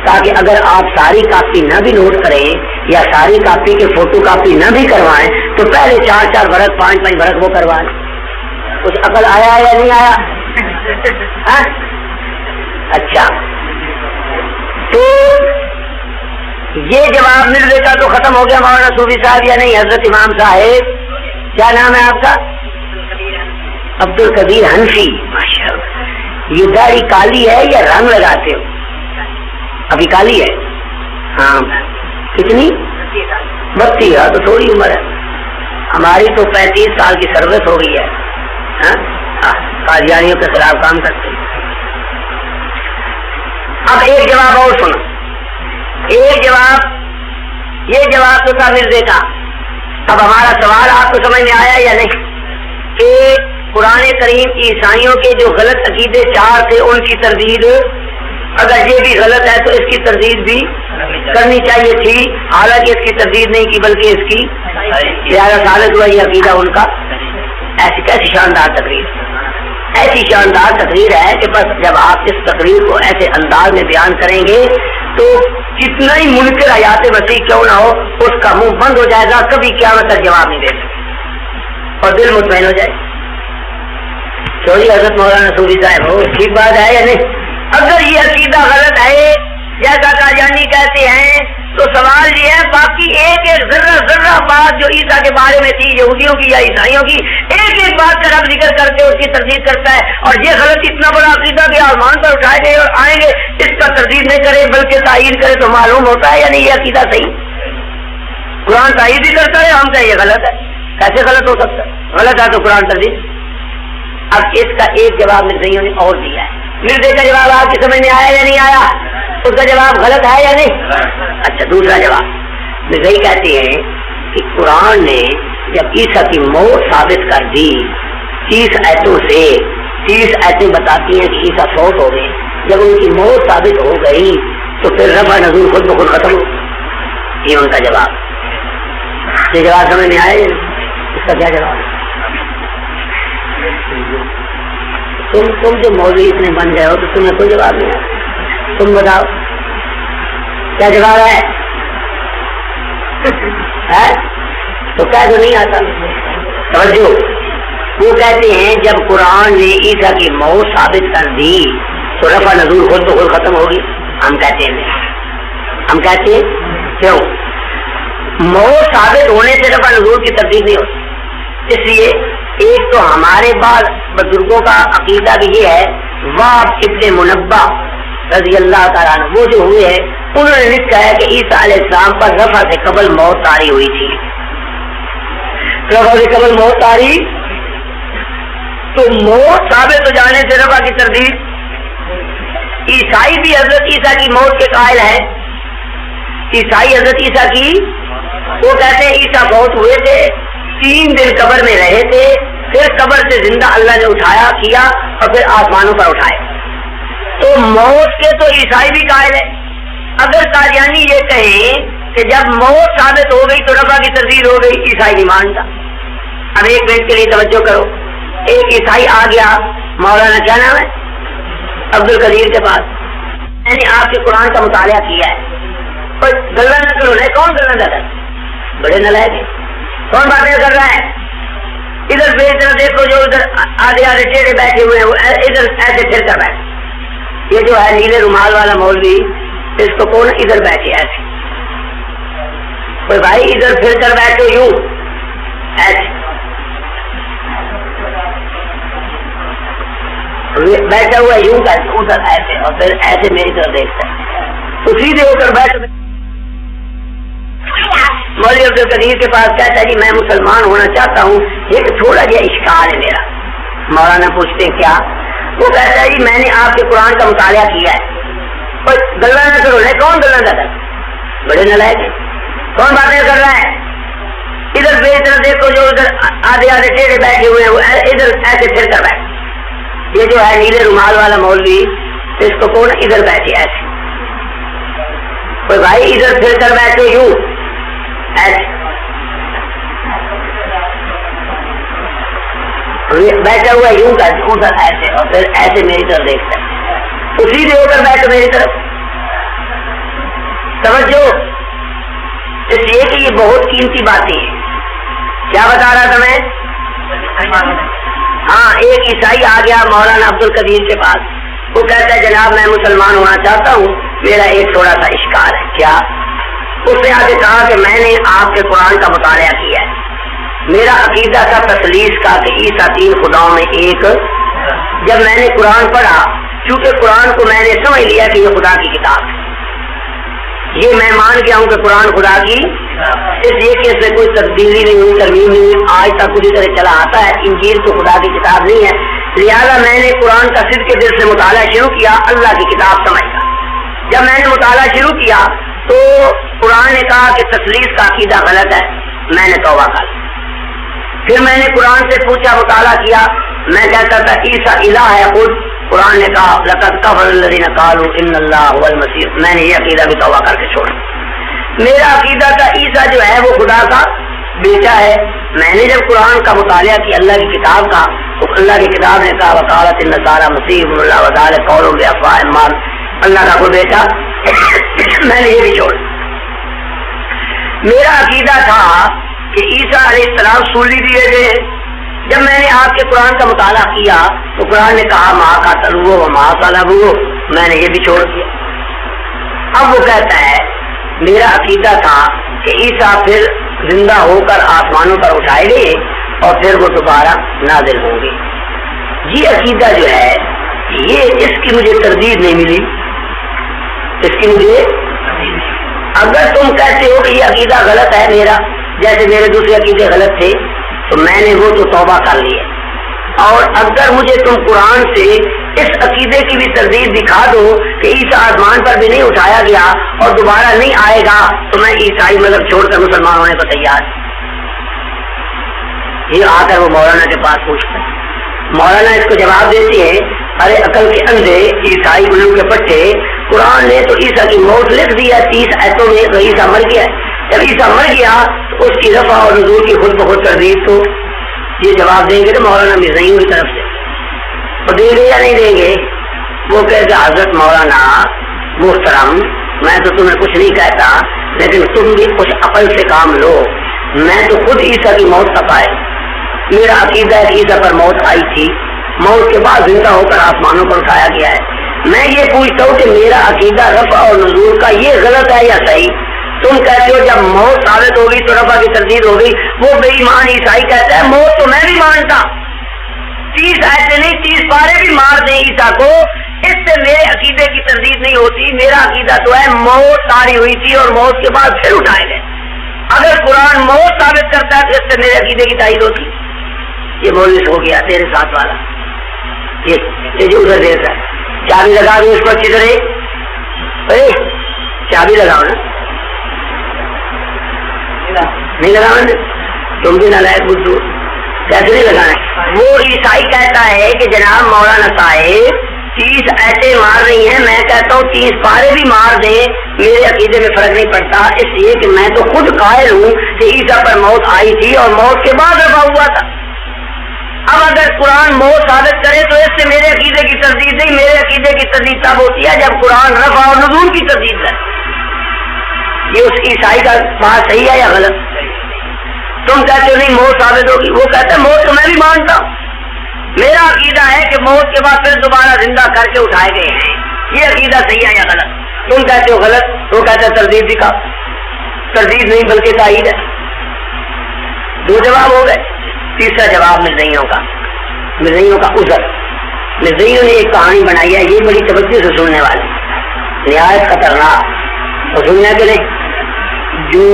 تاکہ اگر آپ ساری کاپی نہ بھی نوٹ کریں یا ساری کاپی کے فوٹو کاپی نہ بھی کروائیں تو پہلے 4 برق 5 برق وہ کروائیں. کچھ عقل آیا یا نہیں آیا؟ اچھا تو یہ جواب مرزا کا تو ختم ہو گیا. مولانا صوفی صاحب یا نہیں؟ حضرت امام صاحب کیا نام ہے آپ کا؟ عبد القدیر حنفی. ماشاءاللہ. یہ داڑھی کالی ہے یا رنگ لگاتے ہو؟ ابھی کالی ہے. ہاں کتنی؟ 32. تو تھوڑی عمر ہے. ہماری تو 35 سال کی سروس ہو گئی ہے. قادیانیوں کے خلاف کام کرتے ہیں. اب ایک جواب اور سنو. ایک جواب یہ جواب تو تھا مرزا کا. اب ہمارا سوال آپ کو سمجھ میں آیا یا نہیں کہ قرآن کریم عیسائیوں کے جو غلط عقیدے 4 تھے ان کی تردید اگر یہ بھی غلط ہے تو اس کی تردید بھی کرنی چاہیے تھی، حالانکہ اس کی تردید نہیں کی بلکہ اس کی لہٰذا ثابت ہوا یہ عقیدہ ان کا. ایسی کیسی شاندار تقریر، ایسی شاندار تقریر ہے کہ بس جب آپ اس تقریر کو ایسے انداز میں بیان کریں گے تو کتنا ہی منکر حیات وسیع کیوں نہ ہو اس کا منہ بند ہو جائے گا، کبھی قیامت تک جواب نہیں دے سکے اور دل مطمئن ہو جائے. چوری حضرت مولانا صوفی صاحب ہو ٹھیک بات ہے یا نہیں؟ اگر یہ عقیدہ غلط ہے جیسا قادیانی کہتے ہیں تو سوال یہ ہے باقی ایک ذرہ بات جو عیسیٰ کے بارے میں تھی یہودیوں کی یا عیسائیوں کی ایک بات کا رب ذکر کر کے اس کی تردید کرتا ہے اور یہ غلط اتنا بڑا عقیدہ بھی آسمان پر اٹھائے گئے اور آئیں گے اس کا تردید نہیں کرے بلکہ تائید کرے تو معلوم ہوتا ہے یا نہیں یہ عقیدہ صحیح. قرآن تائید بھی کرتا ہے ہم کہیں یہ غلط ہے. کیسے غلط ہو سکتا ہے؟ غلط ہے تو قرآن تردید. اب اس کا ایک جواب مرزائیوں نے اور دیا ہے. مرزا کا جواب آپ کی سمجھ میں آیا یا نہیں آیا؟ اس کا جواب غلط ہے یا نہیں؟ اچھا دوسرا جواب مرزائی کہتے ہیں کہ قرآن نے جب عیسیٰ کی موت ثابت کر دی 30 آیتوں سے 30 آیتیں بتاتی ہیں کہ عیسیٰ فوت ہو گئے. جب ان کی موت ثابت ہو گئی تو پھر رفع نزول خود بخود ختم ہو. یہ ان کا جواب. یہ جواب سمجھ میں آئے؟ اس کا کیا جواب؟ تم جو موضوع اتنے بن گئے ہو تو تمہیں کوئی جواب نہیں ہے. تم بتاؤ کیا جواب ہے؟ تو کیا تو نہیں آتا. توجہ وہ کہتے ہیں جب قرآن نے عیسیٰ کی موت ثابت کر دی تو رفع نزول خود بخود ختم ہوگی. ہم کہتے ہیں نہیں. ہم کہتے ہیں کیوں؟ موت ثابت ہونے سے رفع نزول کی تردید نہیں ہوتی. اس لیے ایک تو ہمارے بعد بزرگوں کا عقیدہ بھی یہ ہے واب ابن منبہ رضی اللہ تعالیٰ عنہ وہ جو ہوئے ہیں انہوں نے لکھا ہے کہ عیسیٰ علیہ السلام پر رفع سے قبل موت طاری ہوئی تھی. رفع سے قبل موت طاری تو موت ثابت ہو جانے سے رفع کی تردید. عیسائی بھی حضرت عیسیٰ کی موت کے قائل ہے. عیسائی حضرت عیسیٰ کی وہ کہتے ہیں عیسیٰ موت ہوئے تھے 3 دن قبر میں رہے تھے پھر قبر سے زندہ اللہ نے اٹھایا کیا اور پھر آسمانوں پر اٹھائے. تو موت کے تو عیسائی بھی قائل ہے. اگر قادیانی یہ کہیں کہ جب موت ثابت ہو گئی تو رفع کی تردید ہو گئی عیسائی نہیں مانتا. اب ایک منٹ کے لیے توجہ کرو. ایک عیسائی آ گیا مولانا کیا نام ہے عبد القدیر کے پاس. میں نے آپ کے قرآن کا مطالعہ کیا ہے. گلا نہ کرو. کون گلا کر رہا ہے؟ بڑے نالائق ہیں. کون باتیں کر رہا ہے؟ ادھر سے ادھر دیکھو جو ادھر آدھے آدھے ٹیڑھے بیٹھے ہوئے ہیں وہ ادھر ایسے پھر کر بیٹھے. یہ جو ہے نیلے رومال والا مولوی اس کو کون ادھر بیٹھے ایسے. کوئی بھائی ادھر پھر کر بیٹھو یوں ایسے بیٹھا ہوا یوں کر ادھر ایسے اور پھر ایسے میری طرف دیکھتا ہے تو سیدھے ہو کر بیٹھ. مولوی عبد القدیر کے پاس کہتا ہے جی میں مسلمان ہونا چاہتا ہوں, ایک تھوڑا جہا اشکال ہے میرا. مولانا پوچھتے ہیں کیا؟ وہ کہتا ہے جی میں نے آپ کے قرآن کا مطالعہ کیا ہے. اور گلا نہ کرو نہیں, کون گلا نہ کر, بڑے نالائق ہیں, کون باتیں کر رہا ہے. ادھر بے طرف دیکھو جو ادھر آدھے آدھے ٹیڑھے بیٹھے ہوئے ہیں وہ ادھر ایسے پھر کر بیٹھے. یہ جو ہے نیلے رومال والا مولوی اس کو کون ادھر بیٹھے ایسے. کوئی بھائی ادھر پھر کر بیٹھو یوں ایسے بیٹھا ہوا یوں کر ادھر ایسے اور پھر ایسے میری طرف دیکھتا ہے تو سیدھے ہو کر بیٹھو میری طرف. سمجھو اس لیے کہ یہ بہت قیمتی باتیں ہیں. کیا بتا رہا تھا میں؟ ہاں ایک عیسائی آ گیا مولانا عبد القدیر کے پاس. وہ کہتا ہے جناب میں مسلمان ہونا چاہتا ہوں, میرا ایک تھوڑا سا اشکال ہے. کیا؟ اس نے آگے کہا کہ میں نے آپ کے قرآن کا مطالعہ کیا ہے, میرا عقیدہ تھا تثلیث کا کہ عیسیٰ تین خداؤں میں ایک. جب میں نے قرآن پڑھا, چونکہ قرآن کو میں نے سمجھ لیا کہ یہ خدا کی کتاب ہے, یہ میں مان گیا ہوں کہ قرآن خدا کی, اس لیے کہ اس میں کوئی تبدیلی نہیں ہوئی, ترمیم نہیں ہوئی, آج تک اسی طرح چلا آتا ہے. انجیل تو خدا کی کتاب نہیں ہے, لہٰذا میں نے قرآن کا صدق کے دل سے مطالعہ شروع کیا, اللہ کی کتاب سمجھا. جب میں نے مطالعہ شروع کیا تو قرآن نے کہا کہ تثلیث کا عقیدہ غلط ہے, میں نے توبہ کر لی. پھر میں نے قرآن سے پوچھا, مطالعہ کیا, میں کہتا تھا عیسیٰ الہ ہے خود. قرآن نے کہا لقد کفر الذین قالوا ان اللہ هو المسیح. میں نے یہ عقیدہ بھی توبہ کر کے چھوڑا. میرا عقیدہ تھا عیسیٰ جو ہے وہ خدا کا بیٹا ہے. میں نے جب قرآن کا مطالعہ کیا اللہ کی کتاب کا, تو اللہ کی کتاب نے کہا وقالت النصارى مسیح ابن اللہ وذلک قولهم بافواہہم, اللہ کا کوئی بیٹا. میں نے یہ بھی چھوڑا. میرا عقیدہ تھا کہ عیسیٰ علیہ السلام سولی دیے گئے. جب میں نے آپ کے قرآن کا مطالعہ کیا تو قرآن نے کہا ماں کا تلو و ماں کا لبو, میں نے یہ بھی چھوڑ دیا. اب وہ کہتا ہے میرا عقیدہ تھا کہ عیسیٰ پھر زندہ ہو کر آسمانوں پر اٹھائے گئے اور پھر وہ دوبارہ نازل ہوں گے. یہ عقیدہ جو ہے یہ اس کی مجھے تردید نہیں ملی, اس کی مجھے. اگر تم کہتے ہو کہ یہ عقیدہ غلط ہے میرا, جیسے میرے دوسرے عقیدے غلط تھے, تو میں نے وہ تو توبہ کر لی ہے. اور اگر مجھے تم قرآن سے اس عقیدے کی بھی تردید دکھا دو کہ عیسیٰ آسمان پر بھی نہیں اٹھایا گیا اور دوبارہ نہیں آئے گا, تو میں عیسائی مذہب چھوڑ کر مسلمان ہونے کو تیار. یہ آ کر وہ مولانا کے پاس پوچھتا ہے. مولانا اس کو جواب دیتے ہیں ارے عقل کے اندھے عیسائی الو کے پٹھے, قرآن نے تو عیسیٰ کی موت لکھ دی ہے 30 آیتوں میں, تو عیسیٰ مر گیا ہے. جب عیسیٰ مر گیا تو اس کی رفع اور نزول کی خود بخود تردید. تو یہ جواب دیں گے تو مولانا مرزائیوں کی طرف سے, تو دیں گے یا نہیں دیں گے؟ وہ کہتے حضرت مولانا محترم میں تو تمہیں کچھ نہیں کہتا, لیکن تم بھی کچھ عقل سے کام لو. میں تو خود عیسیٰ کی موت کا قائل. میرا عقیدہ ہے کہ عیسیٰ پر موت آئی تھی, موت کے بعد زندہ ہو کر آسمانوں پر اٹھایا گیا ہے. میں یہ پوچھتا ہوں کہ میرا عقیدہ رفع اور نزول کا یہ غلط ہے یا صحیح؟ تم کہتے ہو جب موت ثابت ہوگی تو رفع کی تردید ہوگی. وہ بے ایمان عیسائی کہتا ہے موت تو میں بھی مانتا, 30 آیتیں نہیں 30 پارے بھی مار دیں عیسیٰ کو, اس سے میرے عقیدے کی تردید نہیں ہوتی. میرا عقیدہ تو ہے موت طاری ہوئی تھی اور موت کے بعد پھر اٹھائے گئے. اگر قرآن موت ثابت کرتا ہے تو اس سے میرے عقیدے کی تائید ہوتی. یہ مولوی ہو گیا تیرے ساتھ والا, یہ جو ادھر دیتا ہے. چابی لگا دوں اس کو اچھی طرح, چابی لگاؤ نا, نہیں لگاؤ تم بھی نالائق بدھو, کیسے نہیں لگانا. وہ عیسائی کہتا ہے کہ جناب مولانا صاحب 30 ایسے مار رہی ہیں, میں کہتا ہوں 30 پارے بھی مار دیں, میرے عقیدے میں فرق نہیں پڑتا, اس لیے کہ میں تو خود قائل ہوں کہ عیسیٰ پر موت آئی تھی اور موت کے بعد رفع ہوا تھا. اب اگر قرآن موت ثابت کرے تو اس سے میرے عقیدے کی تردید نہیں, میرے عقیدے کی تردید تب ہوتی ہے جب قرآن رفع اور نزول کی تردید ہے. یہ اس عیسائی کا بات صحیح ہے یا غلط؟ تم کہتے ہو نہیں موت ثابت ہوگی، وہ کہتے ہیں موت تو میں بھی مانتا ہوں، میرا عقیدہ ہے کہ موت کے بعد پھر دوبارہ زندہ کر کے اٹھائے گئے ہیں، یہ عقیدہ صحیح ہے یا غلط؟ تم کہتے ہو غلط، وہ کہتے ہیں تردید دکھاؤ، تردید نہیں بلکہ تائید ہے۔ دو جواب ہو گئے۔ تیسرا جواب مرزائیوں کا عذر۔ مرزائیوں نے ایک کہانی بنائی ہے، یہ بڑی توجہ سے سننے والی، نہایت خطرناک، اور سننے کے لیے جو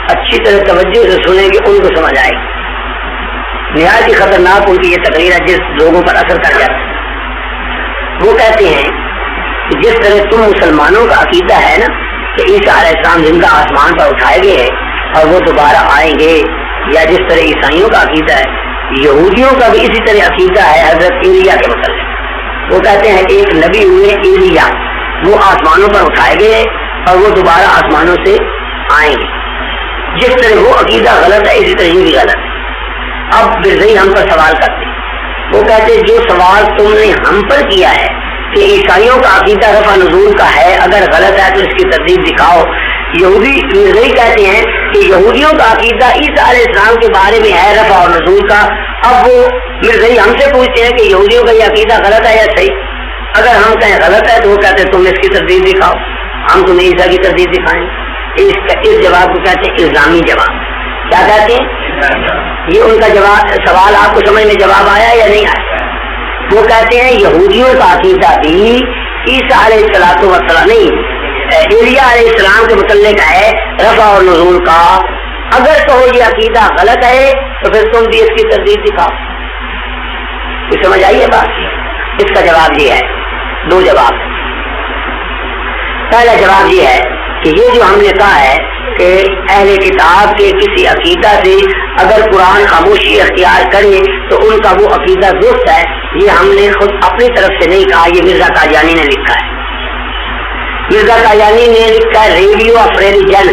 اچھی طرح توجہ سے سنیں گے ان کو سمجھ آئے گی۔ نہایت ہی خطرناک ان کی یہ تقریر ہے جس لوگوں پر اثر کر جاتا ہے۔ وہ کہتے ہیں کہ جس طرح تم مسلمانوں کا عقیدہ ہے نا کہ عیسیٰ علیہ السلام زندہ آسمان پر اٹھائے گئے ہیں اور وہ دوبارہ آئیں گے، یا جس طرح عیسائیوں کا عقیدہ ہے، یہودیوں کا بھی اسی طرح عقیدہ ہے حضرت ایلیا کے متعلق۔ وہ کہتے ہیں ایک نبی ہوئے ایلیا، وہ آسمانوں پر اٹھائے گئے اور وہ دوبارہ آسمانوں سے آئیں گے۔ جس طرح وہ عقیدہ غلط ہے اسی طرح یہ بھی غلط ہے۔ اب مرزائی ہم پر سوال کرتے ہیں، وہ کہتے ہیں جو سوال تم نے ہم پر کیا ہے کہ عیسائیوں کا عقیدہ رفع نزول کا ہے، اگر غلط ہے تو اس کی تردید دکھاؤ۔ یہودی مرزائی کہتے ہیں کہ یہودیوں کا عقیدہ عیسیٰ علیہ السلام کے بارے میں ہے رفع اور نزول کا۔ اب وہ مرزائی ہم سے پوچھتے ہیں کہ یہودیوں کا یہ عقیدہ غلط ہے یا صحیح؟ اگر ہم کہیں غلط ہے تو وہ کہتے ہیں تم اس کی تردید دکھاؤ، ہم تمہیں عیسیٰ کی تردید دکھائیں۔ اس جواب کو کہتے ہیں الزامی جواب۔ کیا کہتے ہیں؟ یہ ان کا جواب سوال آپ کو سمجھ میں جواب آیا یا نہیں آیا؟ وہ کہتے ہیں یہودیوں کا عقیدہ بھی عیسیٰ علیہ السلام نہیں ایلیا علیہ السلام کے متعلق ہے رفع اور نزول کا۔ اگر تو یہ عقیدہ غلط ہے تو پھر تم بھی اس کی تردید دکھاؤ۔ کچھ سمجھ آئیے بات؟ اس کا جواب یہ ہے، دو جواب۔ پہلا جواب یہ ہے کہ یہ جو ہم نے کہا ہے کہ اہل کتاب کے کسی عقیدہ سے اگر قرآن خاموشی اختیار کرے تو ان کا وہ عقیدہ درست ہے، یہ ہم نے خود اپنی طرف سے نہیں کہا، یہ مرزا قادیانی نے لکھا ہے۔ مرزا قادیانی نے لکھا ہے ریویو آف ریلیجن،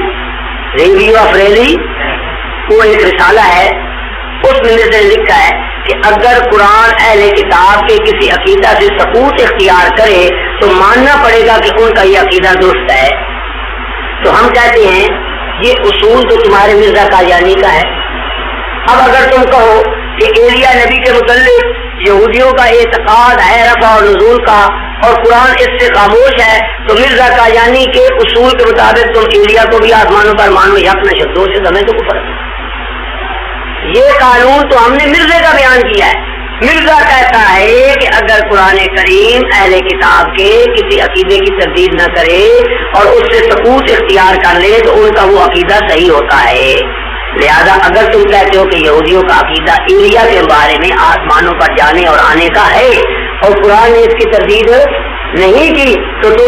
وہ ایک رسالہ ہے، اس میں نے لکھا ہے کہ اگر قرآن اہل کتاب کے کسی عقیدہ سے سقوط اختیار کرے تو ماننا پڑے گا کہ ان کا یہ عقیدہ درست ہے۔ تو ہم کہتے ہیں یہ اصول تو تمہارے مرزا قادیانی کا ہے۔ اب اگر تم کہو کہ ایلیا نبی کے متعلق یہودیوں کا اعتقاد ہے رفع اور نزول کا اور قرآن اس سے خاموش ہے، تو مرزا قادیانی کے اصول کے مطابق تم ایلیا کو بھی آسمانوں پر مانو، یک نہ شدو سے ہمیں تو کفر۔ یہ قانون تو ہم نے مرزے کا بیان کیا ہے۔ مرزا کہتا ہے کہ اگر قرآن کریم اہل کتاب کے کسی عقیدے کی تردید نہ کرے اور اس سے سقوط اختیار کر لے تو ان کا وہ عقیدہ صحیح ہوتا ہے۔ لہذا اگر تم کہتے ہو کہ یہودیوں کا عقیدہ ایلیا کے بارے میں آسمانوں پر جانے اور آنے کا ہے اور قرآن نے اس کی تردید نہیں کی تو تم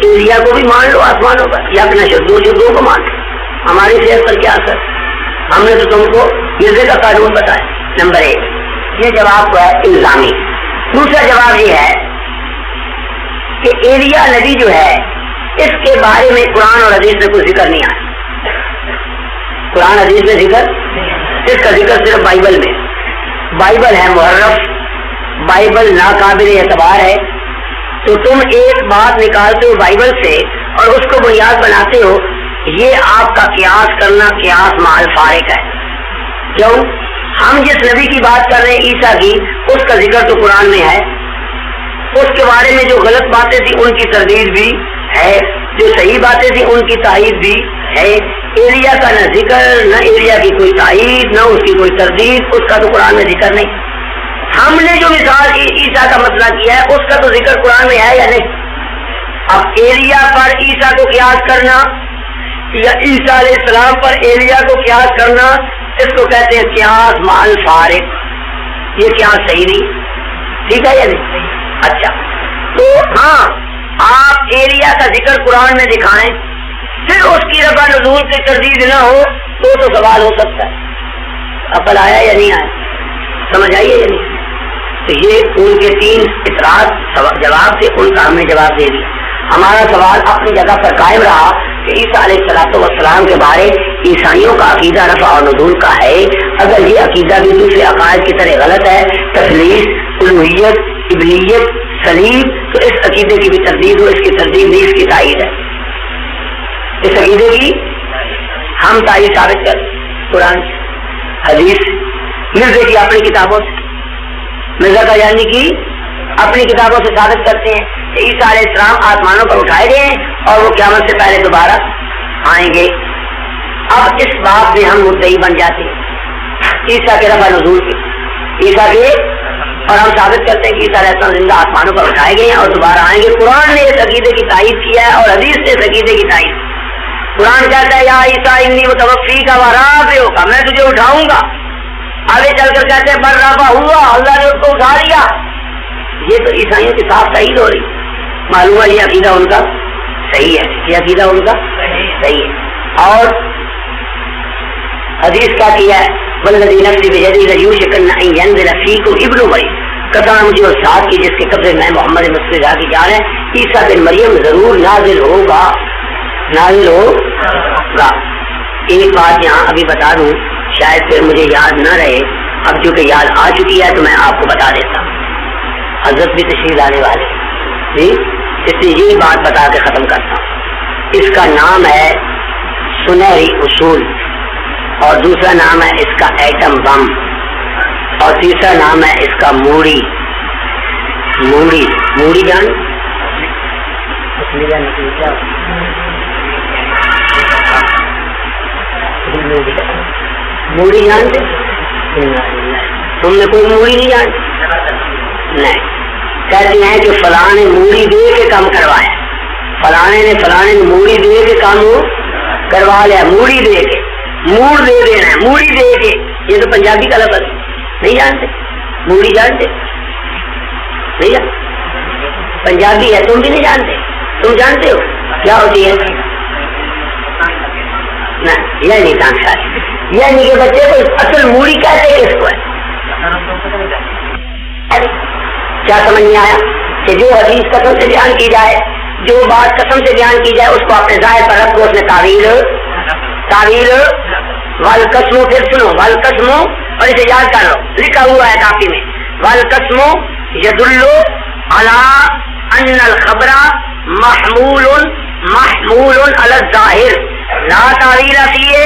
ایلیا کو بھی مان لو آسمانوں پر، یا اپنا شدو کو مان لو۔ ہماری صحت پر کیا اثر؟ ہم نے تو تم کو مرزے کا قانون بتایا۔ نمبر 1 یہ جواب ہے الزامی۔ دوسرا جواب یہ ہے کہ ایلیا نبی جو ہے اس کے بارے میں قرآن اور حدیث میں کوئی ذکر نہیں آیا۔ قرآن حدیث میں ذکر، اس کا ذکر صرف بائبل میں۔ بائبل ہے محرف، بائبل ناقابل اعتبار ہے، تو تم ایک بات نکالتے ہو بائبل سے اور اس کو بنیاد بناتے ہو، یہ آپ کا قیاس کرنا قیاس مع الفارق ہے۔ کیوں؟ ہم جس نبی کی بات کر رہے ہیں عیسیٰ کی، اس کا ذکر تو قرآن میں ہے، اس کے بارے میں جو غلط باتیں تھیں ان کی تردید بھی ہے، جو صحیح باتیں تھیں ان کی تائید بھی ہے۔ ایلیا کا نہ ذکر، نہ ایلیا کی کوئی تائید، نہ اس کی کوئی تردید، اس کا تو قرآن میں ذکر نہیں۔ ہم نے جو مثال عیسیٰ کا مسئلہ کیا ہے اس کا تو ذکر قرآن میں ہے یا نہیں؟ اب ایلیا پر عیسیٰ کو قیاس کرنا یا عیسیٰ علیہ السلام پر ایلیا کو قیاس کرنا، اس کو کہتے ہیں قیاس مع الفارق۔ یہ قیاس صحیح نہیں، ٹھیک ہے یا نہیں؟ اچھا، تو ہاں آپ ایلیا کا ذکر قرآن میں دکھائیں، پھر اس کی رفع نزول کی تردید نہ ہو تو سوال ہو سکتا ہے۔ عقل آیا یا نہیں آیا؟ سمجھ آئیے یا نہیں؟ تو یہ ان کے 3 اعتراض جواب تھے، ان کا ہم نے جواب دے دیا۔ ہمارا سوال اپنی جگہ پر قائم رہا کہ عیسیٰ علیہ السلام کے بارے عیسائیوں کا عقیدہ رفع اور نزول کا ہے۔ اگر یہ عقیدہ بھی دوسرے عقائد کی طرح غلط ہے، تثلیث، الوہیت، ابلیت، صلیب، تو اس عقیدے کی بھی تردید ہو، اس کی تردید نہیں، اس کی تائید ہے۔ اس عقیدے کی ہم تائید ثابت کر قرآن حدیث مرزا کی اپنی کتابوں سے، مرزا قادیانی کی اپنی کتابوں سے ثابت کرتے ہیں کہ عیسیٰ علیہ السلام آسمانوں پر اٹھائے گئے ہیں اور وہ قیامت سے پہلے دوبارہ آئیں گے۔ اب اس بات میں ہم مدعی بن جاتے ہیں عیسیٰ کے رفع نزول کے، عیسیٰ کے، اور ہم ثابت کرتے ہیں کہ عیسیٰ علیہ السلام زندہ آسمانوں پر اٹھائے گئے ہیں اور دوبارہ آئیں گے۔ قرآن نے اس عقیدے کی تائید کیا ہے اور حدیث نے اس عقیدے کی تائید۔ قرآن کہتا ہے یا عیسیٰ انی متوفیک و رافعک، میں تجھے اٹھاؤں گا۔ آگے چل کر کہتے ہیں بل رفع ہوا، اللہ نے اس کو اٹھا لیا۔ یہ تو عیسائیوں کی صاف تائید ہو رہی، معلوم ہے یہ عقیدہ ان کا صحیح ہے، یہ عقیدہ ان کا صحیح ہے۔ اور حدیث کیا کیا ہے والذی نفسی بیدیہ لیوشکن ان ینزل فیکم ابن مریم، قسم مجھے اس ذات کی جس کے قبضے میں محمد مصطفیٰ کی جان ہے، عیسیٰ بن مریم ضرور نازل ہوگا، نازل ہوگا۔ ایک بات یہاں ابھی بتا دوں، شاید پھر مجھے یاد نہ رہے، اب چونکہ یاد آ چکی ہے تو میں آپ کو بتا دیتا ہوں۔ حضرت بھی تشریف لانے والے جی، اس لیے یہی بات بتا کے ختم کرتا ہوں۔ اس کا نام ہے سنہری اصول، اور دوسرا نام ہے اس کا ایٹم بم، اور تیسرا نام ہے اس کا موڑی۔ موڑی موڑی جان موڑی جانتے؟ تم نے کوئی موڑی نہیں جانتے؟ نہیں، کہتے ہیں کہ فلاں نے موڑی دے کے کام کروایا، فلانے نے فلانے نے موڑی دے کے کام کروا لیا، موڑی دے کے، موڑ دے دینا ہے، موڑی دے کے۔ یہ تو پنجابی کا لفظ نہیں جانتے؟ موڑی جانتے نہیں جانتے؟ پنجابی ہے، تم بھی نہیں جانتے؟ تم جانتے ہو کیا ہوتی ہے؟ یہ نہیں جانتا، یعنی کہ بچے کو اصل موڑی کہتے ہیں، اس کو ہے کیا سمجھ میں آیا کہ جو حدیث قسم سے بیان کی جائے، جو بات قسم سے بیان کی جائے، اس کو اپنے ظاہر پر رکھو، اس میں تعویل والقسم، پھر سنو والقسم، اور اسے یاد کر لو، لکھا ہوا ہے کاپی میں، والقسم یدل علی ان الخبر محمول علی الظاہر لا تعویل فیہ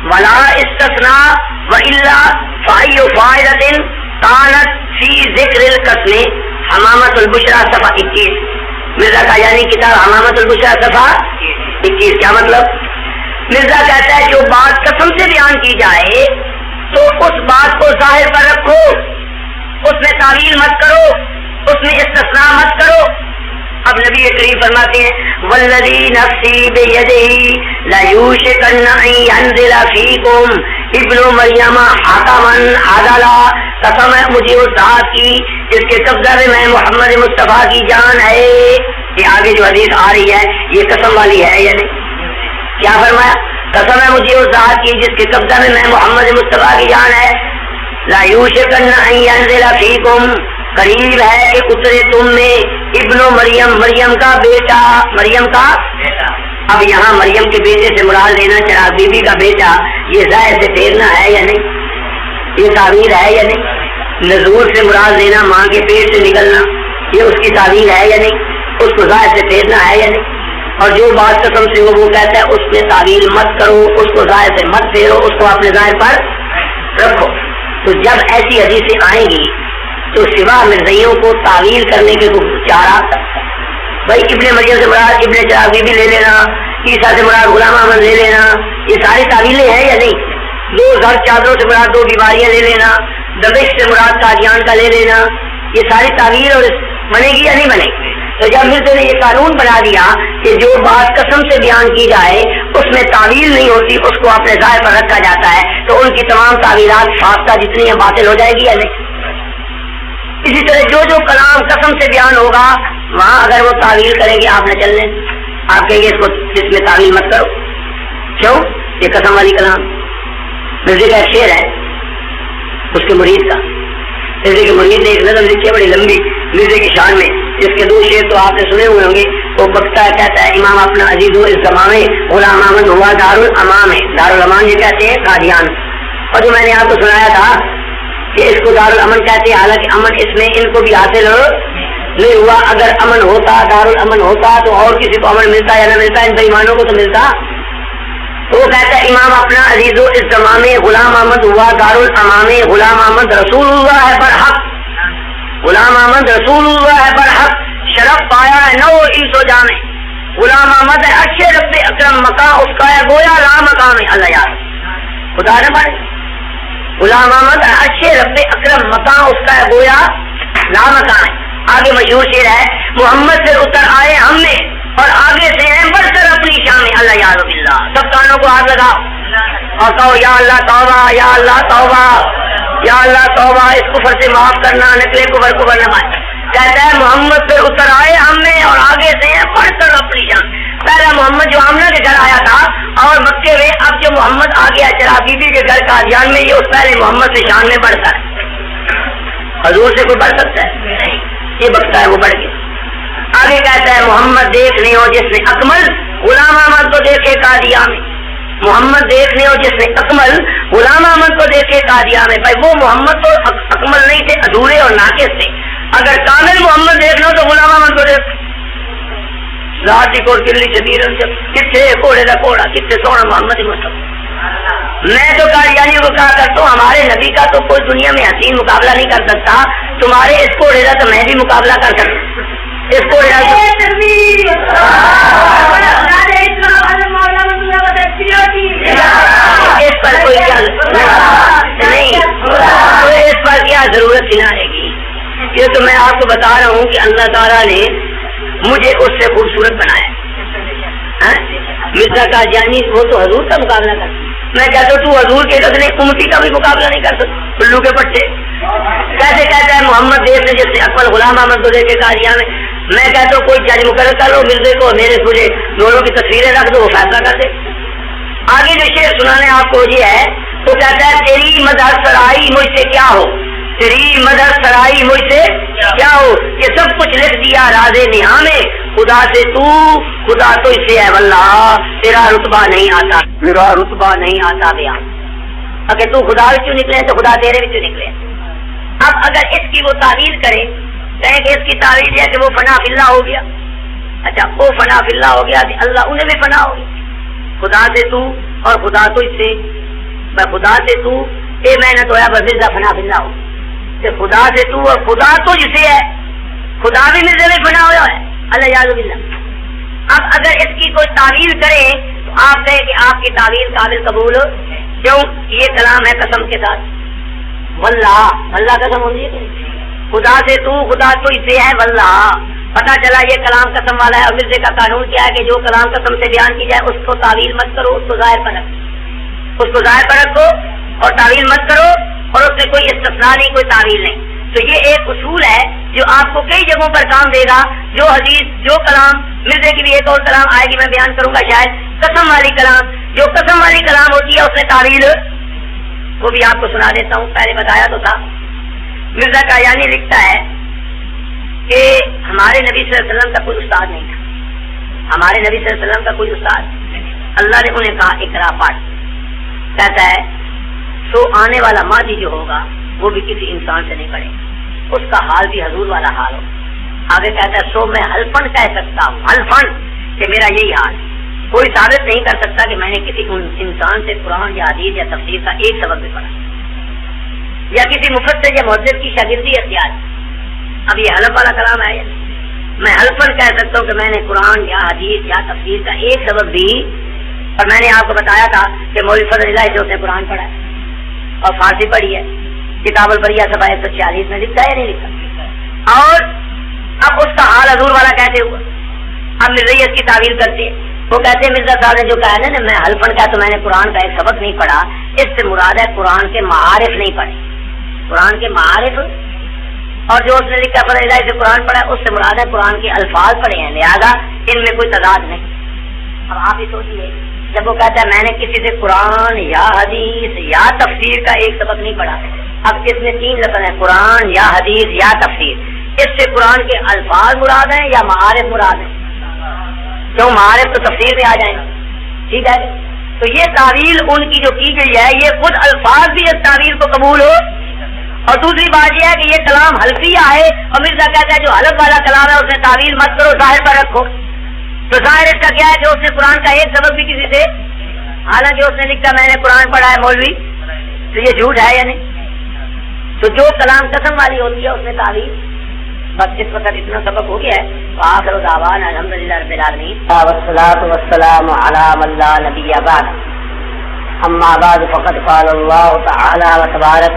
ولا استثناء والا فای فائدۃ کانت فی ذکر القسم۔ حمامۃ البشرا صفحہ 21، مرزا قادیانی کتاب حمامۃ البشرا صفحہ 21۔ کیا مطلب؟ مرزا کہتا ہے جو بات قسم سے بیان کی جائے تو اس بات کو ظاہر پر رکھو، اس میں تعویل مت کرو، اس میں استثناء مت کرو۔ اب نبی کریم فرماتے ہیں والذی نفسی بیدہ لیوشکن ان ینزل فیکم ابن مریم حکما عدلا، قسم ہے مجھے اس ذات کی جس کے قبضہ میں محمد مصطفیٰ کی جان ہے۔ یہ آگے جو حدیث آ رہی ہے یہ قسم والی ہے یا نہیں؟ کیا فرمایا؟ قسم ہے مجھے اس ذات کی جس کے قبضہ میں محمد مصطفیٰ کی جان ہے، لا یوشکن ان ینزل فیکم، قریب ہے کہ اترے تم میں ابن مریم، مریم کا بیٹا، مریم کا بیٹا۔ اب یہاں مریم کے بیٹے سے مراد لینا چاہا بی بی کا بیٹا، یہ ظاہر سے پھیرنا ہے یا نہیں؟ یہ تعبیر ہے یا نہیں؟ نزول سے مراد لینا ماں کے پیٹ سے نکلنا، یہ اس کی تعبیر ہے یا نہیں؟ اس کو ظاہر سے پھیرنا ہے یا نہیں؟ اور جو بات قسم سے وہ کہتا ہے اس میں تعبیر مت کرو، اس کو ظاہر سے مت پھیرو، اس کو اپنے ظاہر پر رکھو۔ تو جب ایسی حدیثیں آئیں گی تو سوا مرزائیوں کو تعویل کرنے کے چارہ، بھائی ابن مریم سے مراد ابن چراغی بھی لے لینا، عیسیٰ سے مراد غلام احمد لے لینا، یہ ساری تعویلیں ہیں یا نہیں؟ دو گھر چادروں سے مراد دو بیماریاں لے لینا، دبش سے مراد قادیان کا لے لینا، یہ ساری تعویل اور بنے گی یا نہیں بنے گی؟ تو جب مرزا نے یہ قانون بنا دیا کہ جو بات قسم سے بیان کی جائے اس میں تعویل نہیں ہوتی، اس کو اپنے ظاہر پر رکھا جاتا ہے، تو ان کی تمام تعویلات فاختہ جتنی ہیں باطل ہو جائے گی یا نہیں؟ اسی طرح جو کلام قسم سے بیان ہوگا وہاں اگر وہ تعویل کریں گے آپ نہ چلنے، آپ کہیں گے اس کو اس میں تعویل مت کرو، کیوں؟ یہ قسم والی کلام۔ مرزا کا ایک شعر ہے اس کے مرید کا، مرزا کے مرید نے ایک نظم لکھی ہے بڑی لمبی مرزا کی شان میں، اس کے دو شعر تو آپ نے سنے ہوئے ہوں گے۔ وہ بکتا کہتا ہے امام اپنا عزیز اس زمانے غلام احمد ہوا دارالامام ہے، دارالامام یہ کہتے ہیں قادیان، اور جو میں نے آپ کو سنایا تھا کہ اس کو دارالامن کہتے ہیں، حالانکہ امن اس میں ان کو بھی حاصل نہیں ہوا۔ اگر امن ہوتا، دارالامن ہوتا تو اور کسی کو امن ملتا یا نہ ملتا؟ ان بےایمانوں کو تو ملتا۔ وہ کہتا ہے امام اپنا عزیز و اس زمانے غلام احمد ہوا دارالامام، غلام احمد رسول اللہ ہے برحق، غلام احمد رسول اللہ ہے برحق، شرف پایا ہے نو انس و جامع، غلام احمد ہے اچھے رب اکرم مقام اس کا ہے گویا لا مقام ہے، اللہ یار خدا نے پڑھ، غلام احمد ہے اچھے رب اکرم مقام اس کا ہے گویا لا مقام ہے۔ آگے مشہور شعر ہے محمد سے اتر آئے ہم میں اور آگے سے ہیں بڑھ کر اپنی شان، اللہ یار باللہ، سب کانوں کو ہاتھ لگاؤ اور کہو یا اللہ توبہ، یا اللہ توبہ، یا اللہ توبہ، اس کفر سے معاف کرنا، نکلے کفر کو بننا مائے۔ کہتا ہے محمد سے اتر آئے ہم میں اور آگے سے ہیں بڑھ کر اپنی شان۔ پہلا محمد جو آمنہ کے گھر آیا تھا اور مکے میں، اب جو محمد آ گیا چرا بی بی کے گھر قادیان میں، یہ اس پہلے محمد سے شان میں بڑھتا ہے۔ حضور سے کوئی بڑھ سکتا ہے؟ یہ بڑھتا ہے وہ بڑھ گیا۔ آگے کہتا ہے محمد دیکھنے ہو جس نے اکمل غلام احمد کو دیکھے قادیان میں، محمد دیکھنے ہو جس نے اکمل غلام احمد کو دیکھے قادیان میں۔ بھائی وہ محمد تو اکمل نہیں تھے، ادھورے اور ناقص تھے، اگر کامل محمد دیکھنا ہو تو غلام احمد کو دیکھ۔ ذاتی کو کلی شبیر کتنے کوڑے کا کوڑا، کتنے سونا محمد مصطفیٰ۔ میں تو قادیانی کو کہا کرتا ہوں ہمارے نبی کا تو کوئی دنیا میں حسین مقابلہ نہیں کر سکتا، تمہارے اس کوڑے کا تو میں بھی مقابلہ کر سکتا ہوں۔ اس کو اس پر کوئی نہیں، اس پر کیا ضرورت ہی نہ رہے گی، یہ تو میں آپ کو بتا رہا ہوں کہ اللہ تعالیٰ نے مجھے اس سے خوبصورت بنایا۔ مرزا قادیانی وہ تو حضور کا مقابلہ کرتا، میں کہتا ہوں تو حضور کے رکھنے امتی کا بھی مقابلہ نہیں کر سکتا، الو کے پٹے کیسے کہتا ہے محمد دیکھ نے جس سے اکمل غلام احمد کو دیکھے قادیان میں۔ میں کہتا ہوں کوئی جج مقرر کر لو مرزے کو، میرے مجھے دونوں کی تصویریں رکھ دو، وہ فیصلہ کر دے۔ آگے جو شعر سنانے آپ کو یہ ہے وہ کہتا ہے تیری مدح سرائی مجھ سے کیا ہو، تیری مدح سرائی مجھ سے کیا ہو، کہ سب کچھ لکھ دیا راز نہا میں، خدا سے تو خدا تو اس سے ہے واللہ تیرا رتبہ نہیں آتا، تیرا رتبہ نہیں آتا بیان۔ اگر تو خدا کیوں نکلے تو خدا تیرے بھی کیوں نکلے۔ اب اگر اس کی وہ تعویل کرے کہیں کہ اس کی تعویل ہے کہ وہ فنا فی اللہ ہو گیا، اچھا وہ فنا فی اللہ ہو گیا کہ اللہ انہیں بھی فنا ہو گیا، خدا سے تو اور خدا تو اس سے، خدا سے تو اے محنت ہوا مرزا فنا فی اللہ ہو، کہ خدا سے تو اور خدا تو جسے ہے، خدا بھی مرزا میں فنا ہوا ہے، اللہ یاد باللہ۔ اب اگر اس کی کوئی تعویل کرے تو آپ کہیں کہ آپ کی تعویل قابل قبول کیوں، یہ کلام ہے قسم کے ساتھ، واللہ واللہ قسم ہوتی ہے، خدا سے تو خدا تو اس سے ہے واللہ، پتہ چلا یہ کلام قسم والا ہے۔ اور مرزے کا قانون کیا ہے کہ جو کلام قسم سے بیان کی جائے اس کو تعویل مت کرو، اس کو ظاہر پر رکھو، اس کو ظاہر پر رکھو اور تعویل مت کرو، اور اس میں کوئی استثناء نہیں، کوئی تعویل نہیں۔ تو یہ ایک اصول ہے جو آپ کو کئی جگہوں پر کام دے گا۔ جو حدیث جو کلام مرزے کی بھی ایک اور کلام آئے گی میں بیان کروں گا شاید، قسم والی کلام، جو قسم والی کلام ہوتی ہے اس میں تعویل، وہ بھی آپ کو سنا دیتا ہوں، پہلے بتایا تو تھا۔ مرزا قادیانی لکھتا ہے کہ ہمارے نبی صلی اللہ علیہ وسلم کا کوئی استاد نہیں تھا، ہمارے نبی صلی اللہ علیہ وسلم کا کوئی استاد، اللہ نے انہیں کہا اقرا پڑھ، کہتا ہے سو آنے والا ماضی جو ہوگا وہ بھی کسی انسان سے نہیں پڑے، اس کا حال بھی حضور والا حال ہو۔ آگے کہتا ہے سو میں حلفن کہہ سکتا ہوں، حلفن کہ میرا یہی حال، کوئی ثابت نہیں کر سکتا کہ میں نے کسی انسان سے قرآن یا حدیث یا تفسیر کا ایک سبق بھی پڑھا یا کسی مفسر یا محدث کی شاگردی اختیار۔ اب یہ حلف والا کلام ہے، میں حلفن کہہ سکتا ہوں کہ میں نے قرآن یا حدیث یا تفسیر کا ایک سبق بھی، اور میں نے آپ کو بتایا تھا کہ مولوی فضل اللہ سے اس نے قرآن پڑھا ہے اور فارسی پڑھی ہے، کتاب البریہ صفحہ 146 میں لکھا ہے نہیں لکھا، اور اب اس کا حال حضور والا کیسے ہوا۔ اب مرزیت کی تعویل کرتے ہیں، وہ کہتے ہیں مرزا صاحب نے جو کہا نا میں حلفن کا تو میں نے قرآن کا ایک سبق نہیں پڑھا، اس سے مراد ہے قرآن کے معارف نہیں پڑھے، قرآن کے معارف، اور جو اس نے لکھا فضل اللہ سے قرآن پڑھا اس سے مراد ہے قرآن کے الفاظ پڑھے ہیں، لہذا ان میں کوئی تضاد نہیں۔ اب آپ ہی سوچیے جب وہ کہتا ہے میں نے کسی سے قرآن یا حدیث یا تفسیر کا ایک سبق نہیں پڑھا، اب اس میں تین لفظ ہیں قرآن یا حدیث یا تفسیر، اس سے قرآن کے الفاظ مراد ہیں یا معارف مراد ہیں؟ کیوں معارف تو تفسیر میں آ جائیں گے، ٹھیک ہے۔ تو یہ تعویل ان کی جو کی گئی ہے یہ خود الفاظ بھی اس تعویل کو قبول ہو، اور دوسری بات یہ ہے کہ یہ کلام حلفیہ ہے، اور مرزا کہتا ہے جو حلف والا کلام ہے اس میں تعویل مت کرو، ظاہر پر رکھو۔ تو ظاہر اس کا کیا ہے کہ اس نے قرآن کا ایک سبق بھی کسی سے، حالانکہ اس نے لکھا میں نے قرآن پڑھا ہے مولوی، تو یہ جھوٹ ہے یا نہیں؟ تو جو کلام قسم والی ہوتی ہے اس میں تعویل. بس اس وقت اتنا سبق ہو گیا ہے. آخر دعوانا الحمدللہ رب العالمین والصلاة والسلام على من لا نبی بعد. اما بعد فقد قال اللہ تعالی وتبارک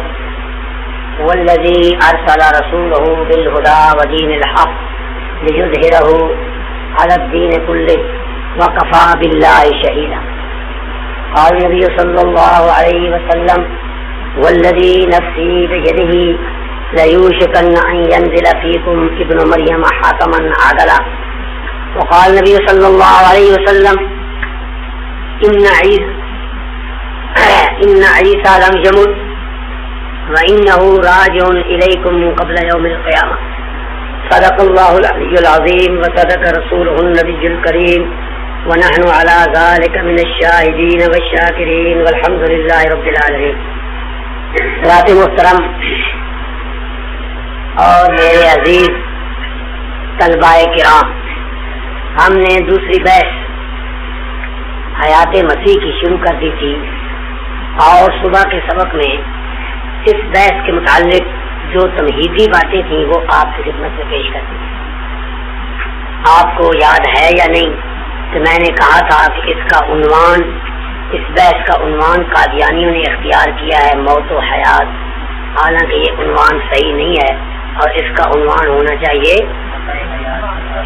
والذی ارسل رسوله بالهدى ودین الحق ليظهره على الدین كله وكفى بالله شهيدا. قال النبي صلى الله عليه وسلم والذي نفسي بيده ليوشكن أن ينزل فيكم ابن مريم حاكما عدلا. وقال النبي صلى الله عليه وسلم إن عيسى لم يمت وإنه راجع إليكم قبل يوم القيامة. صدق الله العلي العظيم وصدق رسوله النبي الكريم ونحن على ذلك من الشاهدين والشاكرين والحمد لله رب العالمين. حضرات محترم اور میرے عزیز طلباء کرام، ہم نے دوسری بحث حیات مسیح کی شروع کر دی تھی، اور صبح کے سبق میں اس بحث کے متعلق جو تمہیدی باتیں تھیں وہ آپ کی خدمت میں پیش کر دی. آپ کو یاد ہے یا نہیں کہ میں نے کہا تھا کہ اس بحث کا عنوان قادیانیوں نے اختیار کیا ہے موت و حیات، حالانکہ یہ عنوان صحیح نہیں ہے، اور اس کا عنوان ہونا چاہیے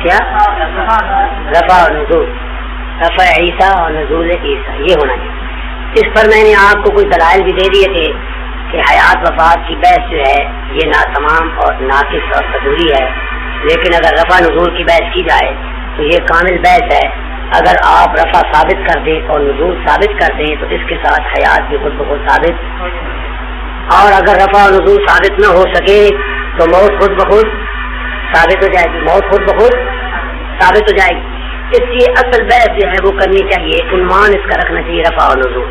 کیا؟ رفع اور نزول، رفع عیسیٰ اور نزول عیسیٰ، یہ ہونا چاہیے. اس پر میں نے آپ کو کچھ دلائل بھی دے دیے تھے کہ حیات وفات کی بحث جو ہے یہ ناتمام اور ناقص اور ادھوری ہے، لیکن اگر رفع نزول کی بحث کی جائے تو یہ کامل بحث ہے. اگر آپ رفع ثابت کر دیں اور نزول ثابت کر دیں تو اس کے ساتھ حیات بھی خود بخود ثابت، اور اگر رفع اور نزول ثابت نہ ہو سکے تو موت خود بخود ثابت ہو جائے گی، موت خود بخود ثابت ہو جائے گی. اس لیے اصل بحث جو ہے وہ کرنی چاہیے، عنوان اس کا رکھنا چاہیے رفع اور نزول.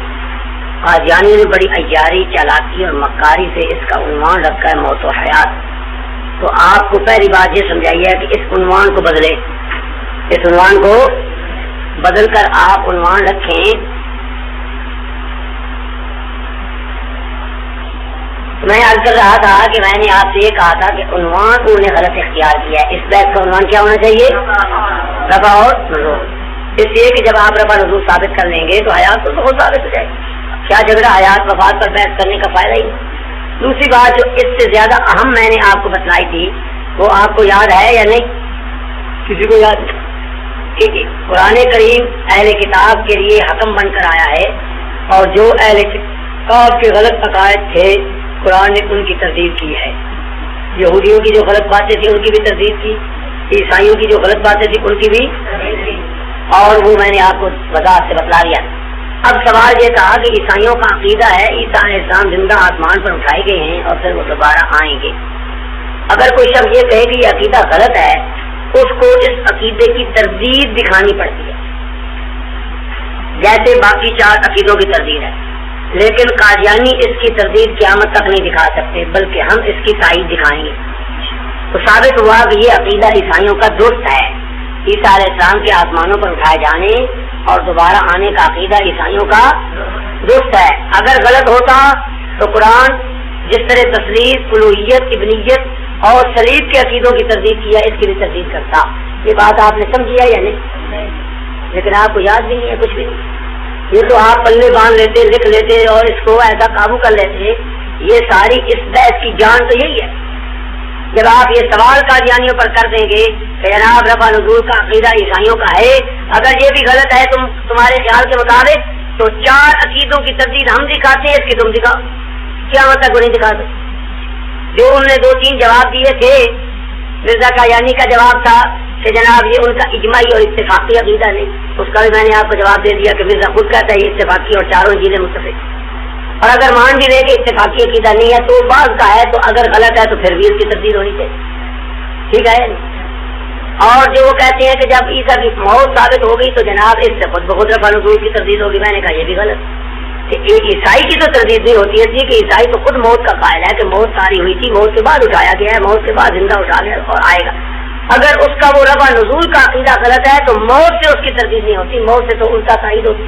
قادیانیوں نے بڑی عیاری، چالاکی اور مکاری سے اس کا عنوان رکھا ہے موت و حیات. تو آپ کو پہلی بات یہ سمجھائیے کہ اس عنوان کو بدلے، اس عنوان کو بدل کر آپ عنوان رکھیں میں عرض کر رہا تھا کہ میں نے آپ سے یہ کہا تھا کہ عنوان انہوں نے غلط اختیار کیا ہے. اس بحث کا عنوان کیا ہونا چاہیے؟ رفع اور نزول. اس لیے کہ جب آپ رفع نزول ثابت کر لیں گے تو حیات تو بہت ثابت ہو جائے گی. کیا جھگڑا حیات وفات پر بحث کرنے کا فائدہ ہی. دوسری بات جو اس سے زیادہ اہم میں نے آپ کو بتلائی تھی وہ آپ کو یاد ہے یا نہیں؟ کسی کو یاد؟ ٹھیک ہے. قرآن کریم اہل کتاب کے لیے حکم بن کر آیا ہے، اور جو اہل کتاب کے غلط عقائد تھے قرآن نے ان کی تردید کی ہے. یہودیوں کی جو غلط باتیں تھیں ان کی بھی تردید کی، عیسائیوں کی جو غلط باتیں تھیں ان کی بھی، اور وہ میں نے آپ کو وضاحت سے بتلا دیا. اب سوال یہ تھا کہ عیسائیوں کا عقیدہ ہے عیسیٰ علیہ السلام زندہ آسمان پر اٹھائے گئے ہیں اور پھر وہ دوبارہ آئیں گے. اگر کوئی شخص یہ کہے کہ یہ عقیدہ غلط ہے، اس کو اس عقیدے کی تردید دکھانی پڑتی ہے، جیسے باقی 4 عقیدوں کی تردید ہے. لیکن قادیانی اس کی تردید قیامت تک نہیں دکھا سکتے، بلکہ ہم اس کی تائید دکھائیں گے. تو ثابت ہوا کہ یہ عقیدہ عیسائیوں کا درست ہے. عیسیٰ علیہ السلام کے آسمانوں پر اٹھائے جانے اور دوبارہ آنے کا عقیدہ عیسائیوں کا درست ہے. اگر غلط ہوتا تو قرآن جس طرح تسلیث، الوہیت، ابنیت اور صلیب کے عقیدوں کی تردید کیا اس کی بھی تردید کرتا. یہ بات آپ نے سمجھی ہے یا نہیں؟ لیکن آپ کو یاد بھی نہیں ہے کچھ بھی نہیں. یہ تو آپ پلے باندھ لیتے، لکھ لیتے اور اس کو ایسا قابو کر لیتے. یہ ساری اس بحث کی جان تو یہی ہے. جب آپ یہ سوال قادیانیوں پر کر دیں گے کہ جناب رفع نزول کا عقیدہ عیسائیوں کا ہے، اگر یہ بھی غلط ہے تمہارے خیال کے مطابق، تو 4 عقیدوں کی تردید ہم دکھاتے ہیں، اس کی تم دکھاؤ. کیا مطلب وہ نہیں دکھا دو؟ جو انہوں نے 2-3 جواب دیے تھے، مرزا قادیانی کا جواب تھا کہ جناب یہ ان کا اجماعی اور اتفاقی عقیدہ نہیں. اس کا بھی میں نے آپ کو جواب دے دیا کہ مرزا خود کہتا ہے یہ اتفاقی اور 4 چیزیں متفق. اور اگر مان بھی لے کہ اتفاقی عقیدہ نہیں ہے تو بعض کا ہے، تو اگر غلط ہے تو پھر بھی اس کی تردید ہونی چاہیے. ٹھیک ہے. اور جو وہ کہتے ہیں کہ جب عیسیٰ کی موت ثابت ہو گئی تو جناب اس سے خود بخود رفع نزول کی تردید ہوگی، میں نے کہا یہ بھی غلط. عیسائی کی تو تردید نہیں ہوتی ہے، اس لیے کہ عیسائی تو خود موت کا قائل ہے کہ موت ساری ہوئی تھی، موت کے بعد اٹھایا گیا ہے، موت کے بعد زندہ اٹھا گیا اور آئے گا. اگر اس کا وہ رفع نزول کا عقیدہ غلط ہے تو موت سے اس کی تردید نہیں ہوتی، موت سے تو الٹا تائید ہوتی.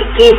21,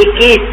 21,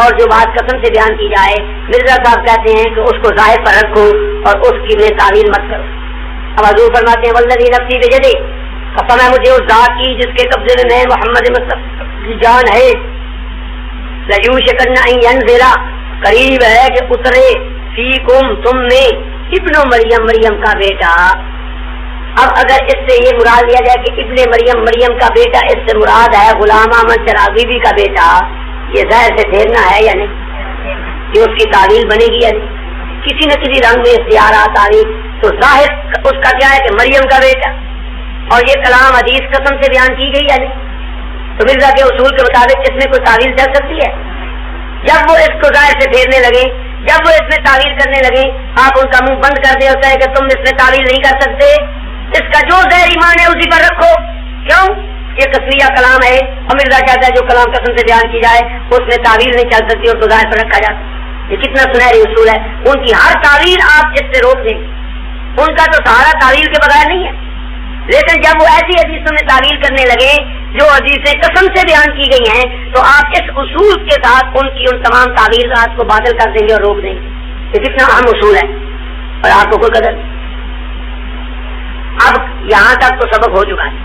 اور جو بات قسم سے بیان کی جائے مرزا صاحب کہتے ہیں کہ اس کو ظاہر پر رکھو اور اس کی میں تعویل مت کرو. اب حضور فرماتے ہیں والذی نفسی بیدہ، قسم ہے مجھے اس ذات کی جس کے قبضے میں محمد مصطفیٰ کی جان ہے، لیوشکن ان ینزل، قریب ہے کہ اترے، فیکم تم میں، ابن مریم مریم کا بیٹا. اب اگر اس سے یہ مراد لیا جائے کہ ابن مریم مریم کا بیٹا، اس سے مراد ہے غلام احمد چراغی بھی کا بیٹا، یہ ظاہر سے پھیرنا ہے یا نہیں؟ یہ اس کی تعویل بنے گی یا نہیں؟ کسی نہ کسی رنگ میں اختیارات تعویل، تو ظاہر اس کا کیا ہے کہ مریم کا بیٹا، اور یہ کلام حدیث قسم سے بیان کی گئی یا نہیں؟ تو مرزا کے اصول کے مطابق اس میں کوئی تعویل چل سکتی ہے؟ جب وہ اس کو ظاہر سے پھیرنے لگے، جب وہ اس میں تعویل کرنے لگے، آپ ان کا منہ بند کر دیں اور کہیں کہ تم اس میں تعویل نہیں کر سکتے، اس کا جو ظاہر ایمان ہے اسی پر رکھو. کیوں؟ یہ قسمیہ کلام ہے، اور مرزا کہتا ہے جو کلام قسم سے بیان کی جائے اس میں تعویل نہیں چل سکتی اور تو ظاہر پر رکھا جاتا. یہ کتنا سنہری اصول ہے. ان کی ہر تعویل آپ اس سے روک دیں، ان کا تو سہارا تعویل کے بغیر نہیں ہے. لیکن جب وہ ایسی حدیثوں میں تعویل کرنے لگے جو حدیثیں قسم سے بیان کی گئی ہیں، تو آپ اس اصول کے ساتھ ان کی ان تمام تعویلات کو باطل کر دیں گے اور روک دیں گے. یہ کتنا اہم اصول ہے اور آپ کو کوئی قدر نہیں. اب یہاں تک تو سبق ہو چکا ہے.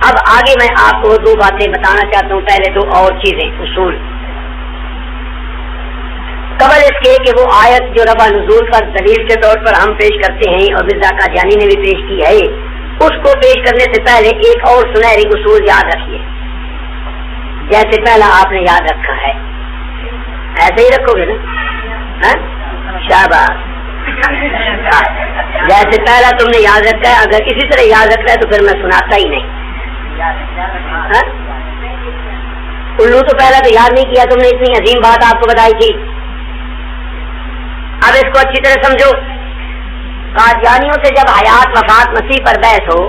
اب آگے میں آپ کو دو باتیں بتانا چاہتا ہوں. پہلے دو اور چیزیں اصول، قبل اس کے کہ وہ آیت جو رفع نزول پر دلیل کے طور پر ہم پیش کرتے ہیں اور مرزا قادیانی نے بھی پیش کی ہے، اس کو پیش کرنے سے پہلے ایک اور سنہری اصول یاد رکھیے. جیسے پہلا آپ نے یاد رکھا ہے، ایسے ہی رکھو گے نا؟ شاباش. جیسے پہلا تم نے یاد رکھا ہے، اگر اسی طرح یاد رکھا ہے تو پھر میں سناتا ہی نہیں. الو تو پہلا تو یاد نہیں کیا تم نے، اتنی عظیم بات آپ کو بتائی تھی. اب اس کو اچھی طرح سمجھو. قادیانیوں سے جب حیات وفات مسیح پر بحث ہو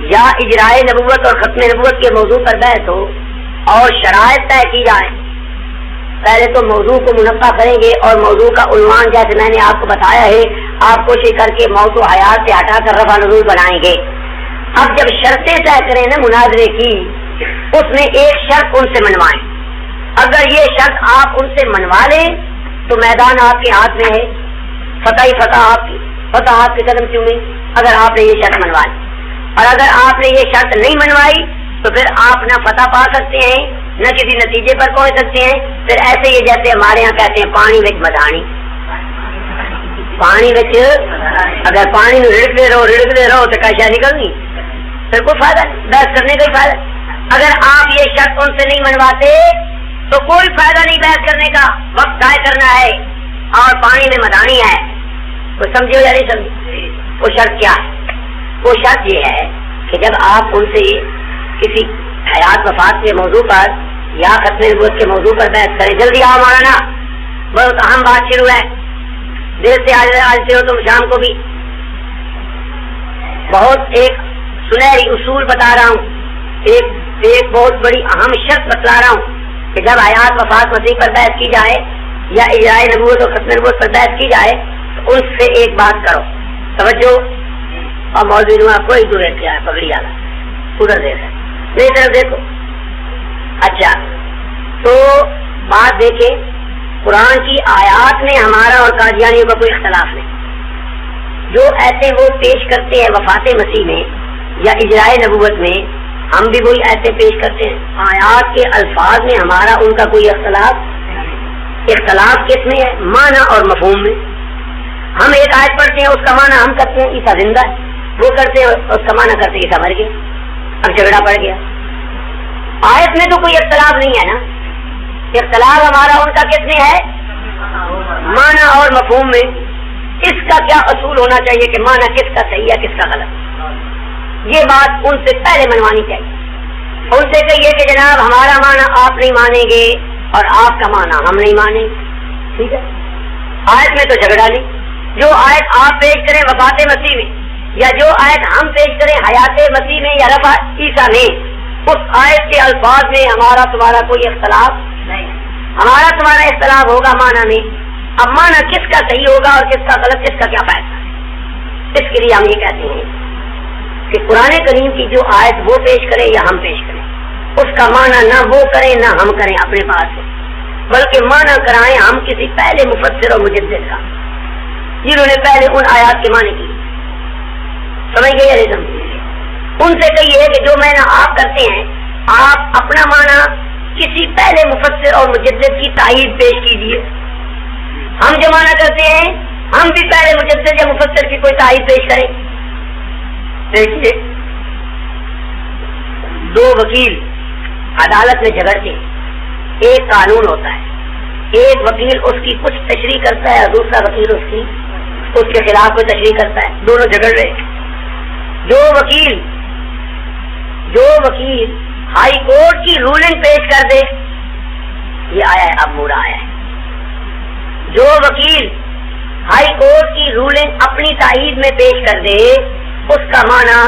یا اجرائے نبوت اور ختم نبوت کے موضوع پر بحث ہو اور شرائط طے کی جائے، پہلے تو موضوع کو منفع کریں گے اور موضوع کا عنوان جیسے میں نے آپ کو بتایا ہے آپ کوشش کر کے موت و حیات سے ہٹا کر رفع نزول بنائیں گے. اب جب شرطیں طے کریں نا مناظرے کی، اس میں ایک شرط ان سے منوائیں. اگر یہ شرط آپ ان سے منوا لیں تو میدان آپ کے ہاتھ میں ہے، فتح ہی فتح آپ کی، فتح آپ کے قدم سے ہوئی اگر آپ نے یہ شرط منوائی. اور اگر آپ نے یہ شرط نہیں منوائی تو پھر آپ نہ فتح پا سکتے ہیں نہ کسی نتیجے پر پہنچ سکتے ہیں. پھر ایسے یہ جیسے ہمارے یہاں کہتے ہیں پانی وچ مدانی، پانی وچ اگر پانی نو رڑکتے رہو تو کیا نکلنی، پھر کوئی فائدہ نہیں، بحث کرنے کا ہی فائدہ. اگر آپ یہ شرط ان سے نہیں منواتے تو کوئی فائدہ نہیں بحث کرنے کا، وقت ضائع کرنا ہے اور پانی میں مدانی ہے. کوئی سمجھو یا نہیں سمجھو؟ وہ شرط کیا ہے؟ وہ شرط یہ ہے کہ جب آپ ان سے کسی حیات وفات کے موضوع پر یا ختم نبوت کے موضوع پر بحث کریں، جلدی آؤ مولانا بہت اہم بات شروع ہے، دیر سے آج سے ہو تم شام کو بھی. بہت ایک سنہری اصول بتا رہا ہوں، ایک بہت بڑی اہم شرط بتلا رہا ہوں کہ جب حیات وفات مسیح پر بحث کی جائے یا اجرائے نبوت اور ختم نبوت پر بحث کی جائے تو ان سے ایک بات کرو، توجہ. اور مولوی نوا کوئی دور کیا ہے پگڑی والا ادھر دیکھ ہے، میری طرف دیکھو. اچھا تو بات دیکھیں، قرآن کی آیات میں ہمارا اور قادیانیوں کا کوئی اختلاف نہیں. جو ایسے وہ پیش کرتے ہیں وفات مسیح میں یا اجرائے نبوت میں، ہم بھی وہی ایسے پیش کرتے ہیں. آیات کے الفاظ میں ہمارا ان کا کوئی اختلاف کس میں ہے؟ معنی اور مفہوم میں. ہم ایک آیت پڑھتے ہیں اس کا معنی ہم کرتے ہیں عیسیٰ زندہ ہے، وہ کرتے ہیں اس کا معنی کرتے ہیں عیسیٰ مر گیا. اب جھگڑا پڑ گیا. آیت میں تو کوئی اختلاف نہیں ہے نا، اختلاف ہمارا ان کا کس میں ہے؟ معنی اور مفہوم میں. اس کا کیا اصول ہونا چاہیے کہ معنی کس کا صحیح ہے کس کا غلط؟ یہ بات ان سے پہلے منوانی چاہیے. ان سے کہیے کہ جناب ہمارا معنی آپ نہیں مانیں گے اور آپ کا معنی ہم نہیں مانیں گے، ٹھیک ہے. آیت میں تو جھگڑا نہیں. جو آیت آپ پیش کریں وفات مسیح میں یا جو آیت ہم پیش کریں حیات مسیح میں یا رفع عیسیٰ میں، اس آیت کے الفاظ میں ہمارا تمہارا کوئی اختلاف نہیں. ہمارا تمہارا اختلاف ہوگا معنی میں. اب معنی کس کا صحیح ہوگا اور کس کا غلط، اس کا کیا فائدہ ہے؟ اس کے لیے ہم یہ کہتے ہیں کہ قرآن کریم کی جو آیت وہ پیش کرے یا ہم پیش کریں، اس کا معنی نہ وہ کریں نہ ہم کریں اپنے پاس سے. بلکہ معنی کرائیں ہم کسی پہلے مفسر اور مجدد کا جنہوں نے پہلے ان آیات کے معنی کی. سمجھ گئے یا نہیں سمجھ؟ ان سے کہیے کہ جو معنی آپ کرتے ہیں آپ اپنا معنی کسی پہلے مفسر اور مجدد کی تائید پیش کیجیے. ہم جو معنی کرتے ہیں ہم بھی پہلے مجدد یا مفسر کی کوئی تائید پیش کریں. دیکھیے دو وکیل عدالت میں جھگڑتے ہیں. ایک قانون ہوتا ہے, ایک وکیل اس کی کچھ تشریح کرتا ہے اور دوسرا وکیل اس کے خلاف کوئی تشریح کرتا ہے. دونوں جھگڑ رہے. جو وکیل ہائی کورٹ کی رولنگ پیش کر دے, یہ آیا ہے اب مورا آیا ہے. جو وکیل ہائی کورٹ کی رولنگ اپنی تائید میں پیش کر دے اس کا معنی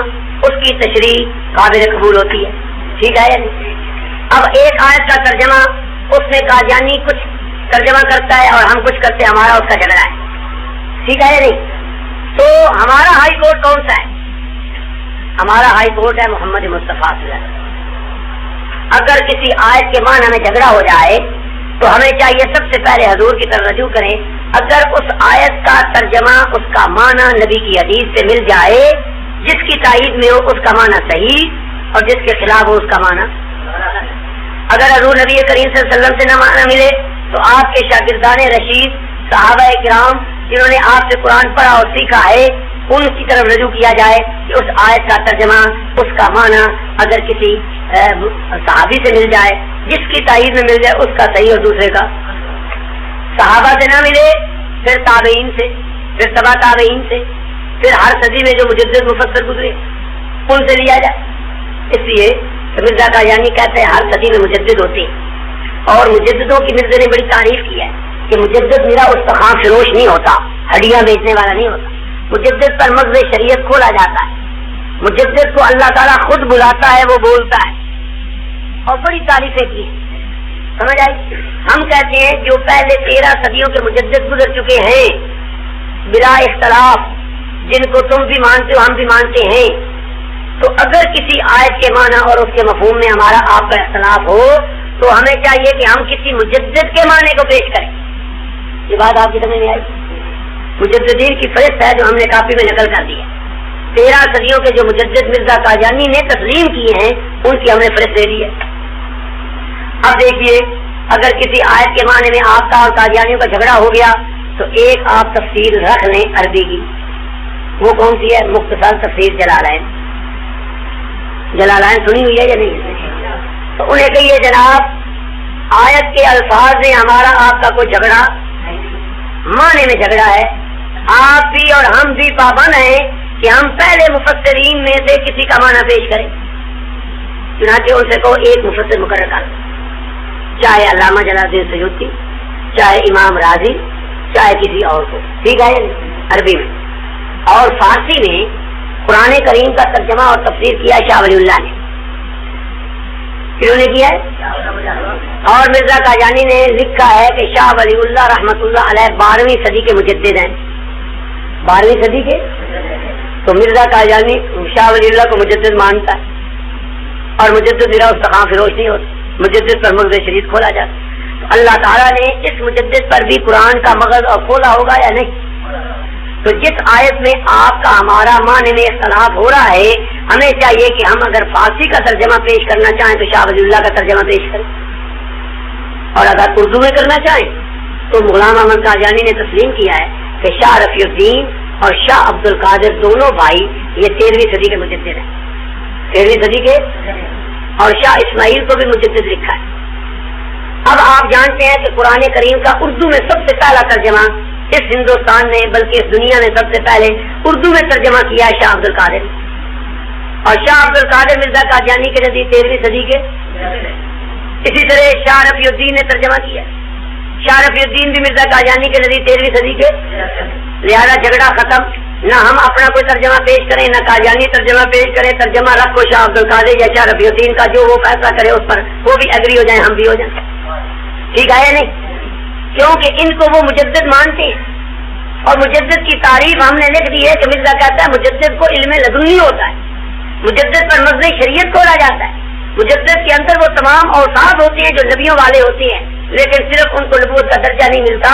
اس کی تشریح قابل قبول ہوتی ہے. ٹھیک ہے. اب ایک آیت کا ترجمہ اس میں قادیانی کچھ ترجمہ کرتا ہے اور ہم کچھ کرتے ہیں, ہمارا اس کا جھگڑا ہے. ٹھیک ہے یا نہیں؟ تو ہمارا ہائی کورٹ کون سا ہے؟ ہمارا ہائی کورٹ ہے محمد مصطفیٰ صلی اللہ علیہ وسلم. اگر کسی آیت کے معنی میں جھگڑا ہو جائے تو ہمیں چاہیے سب سے پہلے حضور کی طرف رجوع کریں. اگر اس آیت کا ترجمہ اس کا معنی نبی کی حدیث سے مل جائے جس کی تائید میں ہو اس کا معنی صحیح اور جس کے خلاف ہو اس کا معنی. اگر حضور نبی کریم صلی اللہ علیہ وسلم سے نہ معنی ملے تو آپ کے شاگردان رشید صحابہ کرام جنہوں نے آپ سے قرآن پڑھا اور سیکھا ہے ان کی طرف رجوع کیا جائے کہ اس آیت کا ترجمہ اس کا معنی اگر کسی صحابی سے مل جائے جس کی تائید میں مل جائے اس کا صحیح اور دوسرے کا. صحابہ سے نہ ملے پھر تابعین سے, پھر تبع تابعین سے, پھر ہر صدی میں جو مجدد مفسر گزرے ان سے لیا جائے. اس لیے مرزا قادیانی کہتے ہیں ہر صدی میں مجدد ہوتے ہیں اور مجددوں کی مرزا نے بڑی تعریف کی ہے کہ مجدد میرا استخوان فروش نہیں ہوتا, ہڈیاں بیچنے والا نہیں ہوتا. مجدد پر مغز شریعت کھولا جاتا ہے. مجدد کو اللہ تعالیٰ خود بلاتا ہے, وہ بولتا ہے اور بڑی تعریفیں کی. سمجھ آئی؟ ہم کہتے ہیں جو پہلے 13 صدیوں کے مجدد گزر چکے ہیں بلا اختلاف, جن کو تم بھی مانتے ہو ہم بھی مانتے ہیں, تو اگر کسی آیت کے معنی اور اس کے مفہوم میں ہمارا آپ کا اختلاف ہو تو ہمیں چاہیے کہ ہم کسی مجدد کے معنی کو پیش کریں. یہ بات آپ کی سمجھ میں آئی؟ مجددین کی فہرست ہے جو ہم نے کاپی میں نقل کر دی ہے. 13 صدیوں کے جو مجدد مرزا قادیانی نے تسلیم کیے ہیں ان کی ہم نے فہرست دے دی ہے. اب دیکھیے اگر کسی آیت کے معنی میں آپ کا اور قادیانیوں کا جھگڑا ہو گیا تو ایک آپ تفسیر رکھ لیں عربی کی. وہ کون سی ہے؟ مختصر تفسیر جلالین. جلالین سنی ہوئی ہے یا نہیں؟ تو انہیں کہیے جناب آیت کے الفاظ میں ہمارا آپ کا کوئی جھگڑا معنی میں جھگڑا ہے, آپ بھی اور ہم بھی پابند ہیں کہ ہم پہلے مفسرین میں سے کسی کا معنی پیش کریں. چنانچہ ان سے کہو ایک مفسر مقرر کر, چاہے علامہ جلال الدین سیوطی, چاہے امام راضی, چاہے کسی اور کو. ٹھیک ہے عربی میں. اور فارسی میں قرآن کریم کا ترجمہ اور تفسیر کیا شاہ ولی اللہ نے. کنہوں نے کیا ہے؟ اور مرزا قادیانی نے لکھا ہے کہ شاہ ولی اللہ رحمۃ اللہ علیہ 12ویں صدی کے مجدد ہیں. 12ویں صدی کے. تو مرزا قادیانی شاہ ولی اللہ کو مجدد مانتا ہے اور مجدد میرا استخوان فروش نہیں ہوتا. مجدد پر مغز شریعت کھولا جاتا. تو اللہ تعالیٰ نے اس مجدد پر بھی قرآن کا مغز اور کھولا ہوگا یا نہیں؟ تو جس آیت میں آپ کا ہمارا معنی میں اختلاف ہو رہا ہے ہمیں چاہیے کہ ہم اگر فارسی کا ترجمہ پیش کرنا چاہیں تو شاہ ولی اللہ کا ترجمہ پیش کریں, اور اگر اردو میں کرنا چاہیں تو غلام احمد قادیانی نے تسلیم کیا ہے کہ شاہ رفیع الدین اور شاہ عبد القادر دونوں بھائی یہ 13ویں صدی کے مجدد ہیں. 13ویں صدی کے. اور شاہ اسماعیل کو بھی مجدد لکھا ہے. اب آپ جانتے ہیں کہ قرآن کریم کا اردو میں سب سے پہلا ترجمہ اس ہندوستان نے بلکہ اس دنیا میں سب سے پہلے اردو میں ترجمہ کیا ہے شاہ عبد القادر. اور شاہ عبد القادر مرزا قادیانی کے نزدیک 13ویں صدی کے. اسی طرح شاہ رفیع الدین نے ترجمہ کیا. شاہ رفیع الدین بھی مرزا قادیانی کے نزدیک 13ویں صدی کے. لہذا جھگڑا ختم. نہ ہم اپنا کوئی ترجمہ پیش کریں نہ قادیانی ترجمہ پیش کریں. ترجمہ رکھو شاہ عبد القادر یا شاہ رفیع الدین کا, جو وہ فیصلہ کرے اس پر وہ بھی ایگری ہو جائیں ہم بھی ہو جائیں. ٹھیک ہے یا نہیں؟ کیونکہ ان کو وہ مجدد مانتے ہیں اور مجدد کی تعریف ہم نے لکھ دی ہے کہ مرزا کہتا ہے مجدد کو علم لدنی ہوتا ہے, مجدد پر مغز شریعت کھولا جاتا ہے, مجدد کے اندر وہ تمام اوصاف ہوتے ہیں جو نبیوں والے ہوتے ہیں. لیکن صرف ان کو نبوت کا درجہ نہیں ملتا.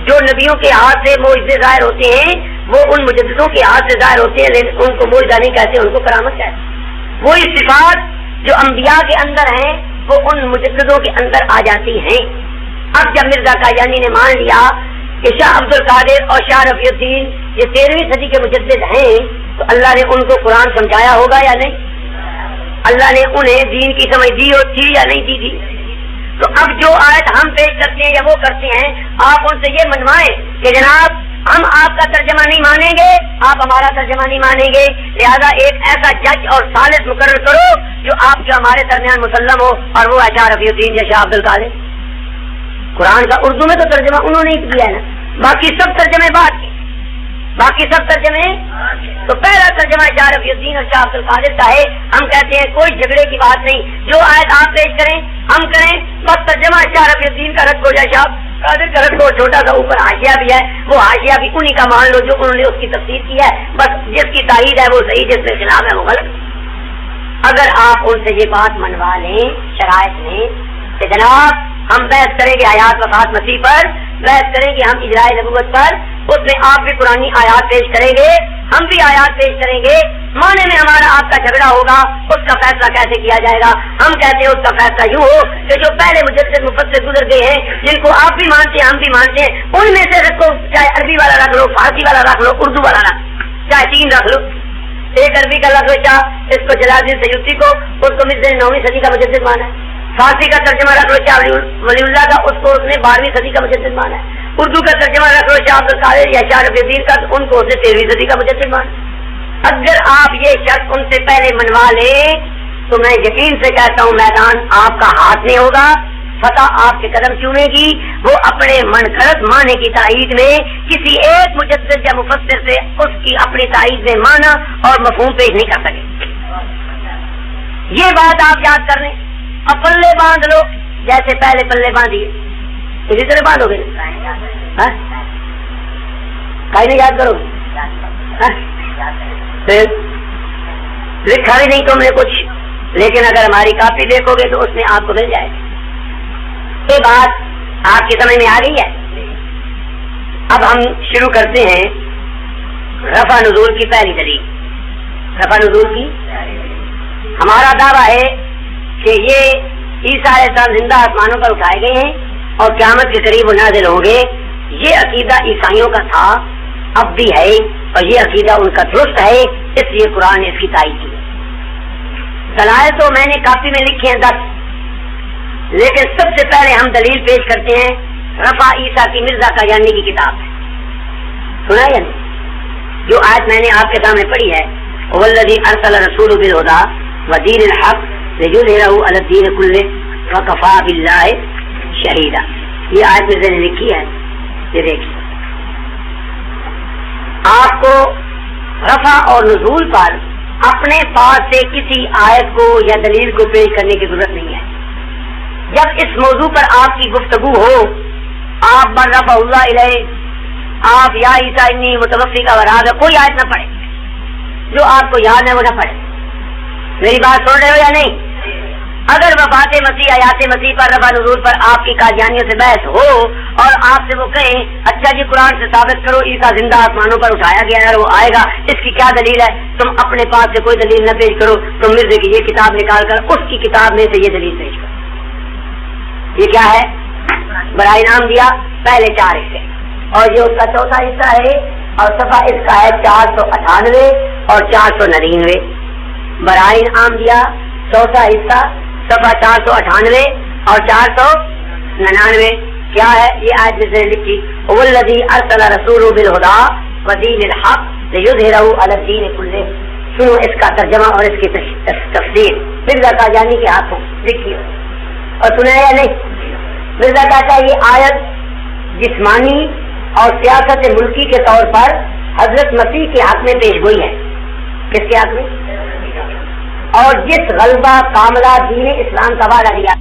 جو نبیوں کے ہاتھ سے معجزے ظاہر ہوتے ہیں وہ ان مجددوں کے ہاتھ سے ظاہر ہوتے ہیں, لیکن ان کو معجزہ نہیں کہتے, ان کو کرامت کہتے. وہی صفات جو انبیاء کے اندر ہیں وہ ان مجددوں کے اندر آ جاتی ہیں. اب جب مرزا قادیانی نے مان لیا کہ شاہ عبد القادر اور شاہ رفیع الدین یہ 13ویں صدی کے مجدد ہیں, تو اللہ نے ان کو قرآن سمجھایا ہوگا یا نہیں؟ اللہ نے انہیں دین کی سمجھ دی تھی یا نہیں دی تھی؟ تو اب جو آیت ہم پیش کرتے ہیں یا وہ کرتے ہیں, آپ ان سے یہ منوائیں کہ جناب ہم آپ کا ترجمہ نہیں مانیں گے, آپ ہمارا ترجمہ نہیں مانیں گے, لہذا ایک ایسا جج اور ثالث مقرر کرو جو آپ کے ہمارے درمیان مسلم ہو, اور وہ شاہ رفیع الدین یا شاہ عبد القادر. قرآن کا اردو میں تو ترجمہ انہوں نے کیا ہے نا, باقی سب ترجمے بعد کے, باقی سب ترجمے. تو پہلا ترجمہ شاہ رفیع الدین اور شاہ عبد القادر کا ہے. ہم کہتے ہیں کوئی جھگڑے کی بات نہیں, جو آیت آپ پیش کریں ہم کریں, بس ترجمہ شاہ رفیع الدین کا رد ہو جائے, شاہ قادر کا رد ہو, چھوٹا سا اوپر حاشیہ بھی ہے, وہ حاشیہ بھی انہی کا مان لو جو انہوں نے اس کی تفسیر کی ہے, بس جس کی تائید ہے وہ صحیح, جس کے خلاف ہے وہ غلط. اگر آپ ان سے یہ بات منوا لیں شرائط میں کہ جناب ہم بحث کریں گے آیات وفات مسیح پر, بحث کریں گے ہم اجرائے نبوت پر, اس میں آپ بھی قرآنی آیات پیش کریں گے, ہم بھی آیات پیش کریں گے, معنی میں ہمارا آپ کا جھگڑا ہوگا, اس کا فیصلہ کیسے کیا جائے گا؟ ہم کہتے ہیں اس کا فیصلہ یوں ہو کہ جو پہلے مجدد مفسر گزر گئے ہیں, جن کو آپ بھی مانتے ہیں ہم بھی مانتے ہیں, ان میں سے رکھو, چاہے عربی والا رکھ لو, فارسی والا رکھ لو, اردو والا رکھ, چاہے 3 رکھ لو. ایک عربی کا رکھ لو, چاہ اس کو جلال الدین سیوطی کو, اس کو مرزا 9ویں صدی کا مجدد مانا ہے. فارسی کا ترجمہ رکھ لو شاہ ولی اللہ کا, اس کو اس نے 12ویں صدی کا مجدد مانا ہے. اردو کا ترجمہ رکھ لو شاہ عبد القادر یا شاہ رفیع الدین کا, ان کو اس نے 13ویں صدی کا مجدد مانا ہے. اگر آپ یہ شرط ان سے پہلے منوا لیں تو میں یقین سے کہتا ہوں میدان آپ کا ہاتھ میں ہوگا, فتح آپ کے قدم چومے گی. وہ اپنے منفرد معنی کی تائید میں کسی ایک مجدد یا مفسر سے اس کی اپنی تائید میں معنی اور مفہوم پیش نہیں کر سکے. یہ بات آپ یاد کر لیں. اب پلے باندھ لو جیسے پہلے پلے باندھیے, اسی طرح باندھو گے, کہیں نہیں یاد کرو لکھا بھی نہیں تم نے کچھ, لیکن اگر ہماری کاپی دیکھو گے تو اس میں آپ کو مل جائے گا. یہ بات آپ کی سمجھ میں آ گئی ہے. اب ہم شروع کرتے ہیں رفع نزول کی پہلی دلیل. رفع نزول کی ہمارا دعویٰ ہے کہ یہ عیسیٰ علیہ السلام زندہ آسمانوں پر اٹھائے گئے ہیں اور قیامت کے قریب وہ نازل ہوں گے. یہ عقیدہ عیسائیوں کا تھا, اب بھی ہے, اور یہ عقیدہ ان کا درست ہے, اس لیے قرآن نے اس کی تائید کی. دلائل تو میں نے کاپی میں لکھے ہیں 10, لیکن سب سے پہلے ہم دلیل پیش کرتے ہیں رفع عیسیٰ کی مرزا قادیانی کی کتاب ہے. سنا یا نہیں؟ جو آیت میں نے آپ کے سامنے پڑھی ہے, والذی ارسل رسول بالہدی ودین الحق لِيُظْهِرَهُ عَلَى الدِّينِ كُلِّهِ وَكَفَىٰ بِاللَّهِ شَهِيدًا. یہ آیت میں نے لکھی ہے, یہ دیکھیے. آپ کو رفع اور نزول پر اپنے پاس سے کسی آیت کو یا دلیل کو پیش کرنے کی ضرورت نہیں ہے. جب اس موضوع پر آپ کی گفتگو ہو, آپ من رفع اللہ الیہ, آپ یا عیسیٰ انی متوفیک ورافع, کوئی آیت نہ پڑھے, جو آپ کو یاد ہے وہ نہ پڑھے. میری بات سن رہے ہو یا نہیں؟ اگر وفات مسیح حیات مسیح پر رفع نزول پر آپ کی قادیانیوں سے بحث ہو اور آپ سے وہ کہیں اچھا جی قرآن سے ثابت کرو عیسیٰ زندہ آسمانوں پر اٹھایا گیا ہے, وہ آئے گا, اس کی کیا دلیل ہے؟ تم اپنے پاس سے کوئی دلیل نہ پیش کرو, تم مرزے کی یہ کتاب نکال کر اس کی کتاب میں سے یہ دلیل پیش کرو. یہ کیا ہے؟ بڑا انعام دیا پہلے 4 حصے, اور یہ اس کا چوتھا حصہ ہے, اور صفحہ اس کا ہے 498 اور 499. برائے انعام دیا چوتھا حصہ صفحہ 498 اور 499. کیا ہے یہ آیت میں لکھی, والذی ارسل رسولہ بالہدی ودین الحق لِيُظْهِرَهُ عَلَى الدِّينِ كُلِّهِ. سنو اس کا ترجمہ اور اس کی تفسیر مرزا قادیانی کے ہاتھوں لکھی ہو, اور سنا یا نہیں؟ مرزا کہتا ہے یہ آیت جسمانی اور سیاست ملکی کے طور پر حضرت مسیح کے حق میں پیش گوئی ہے. کس کے حق میں؟ اور جس غلبہ کاملہ دین اسلام کا وعدہ دیا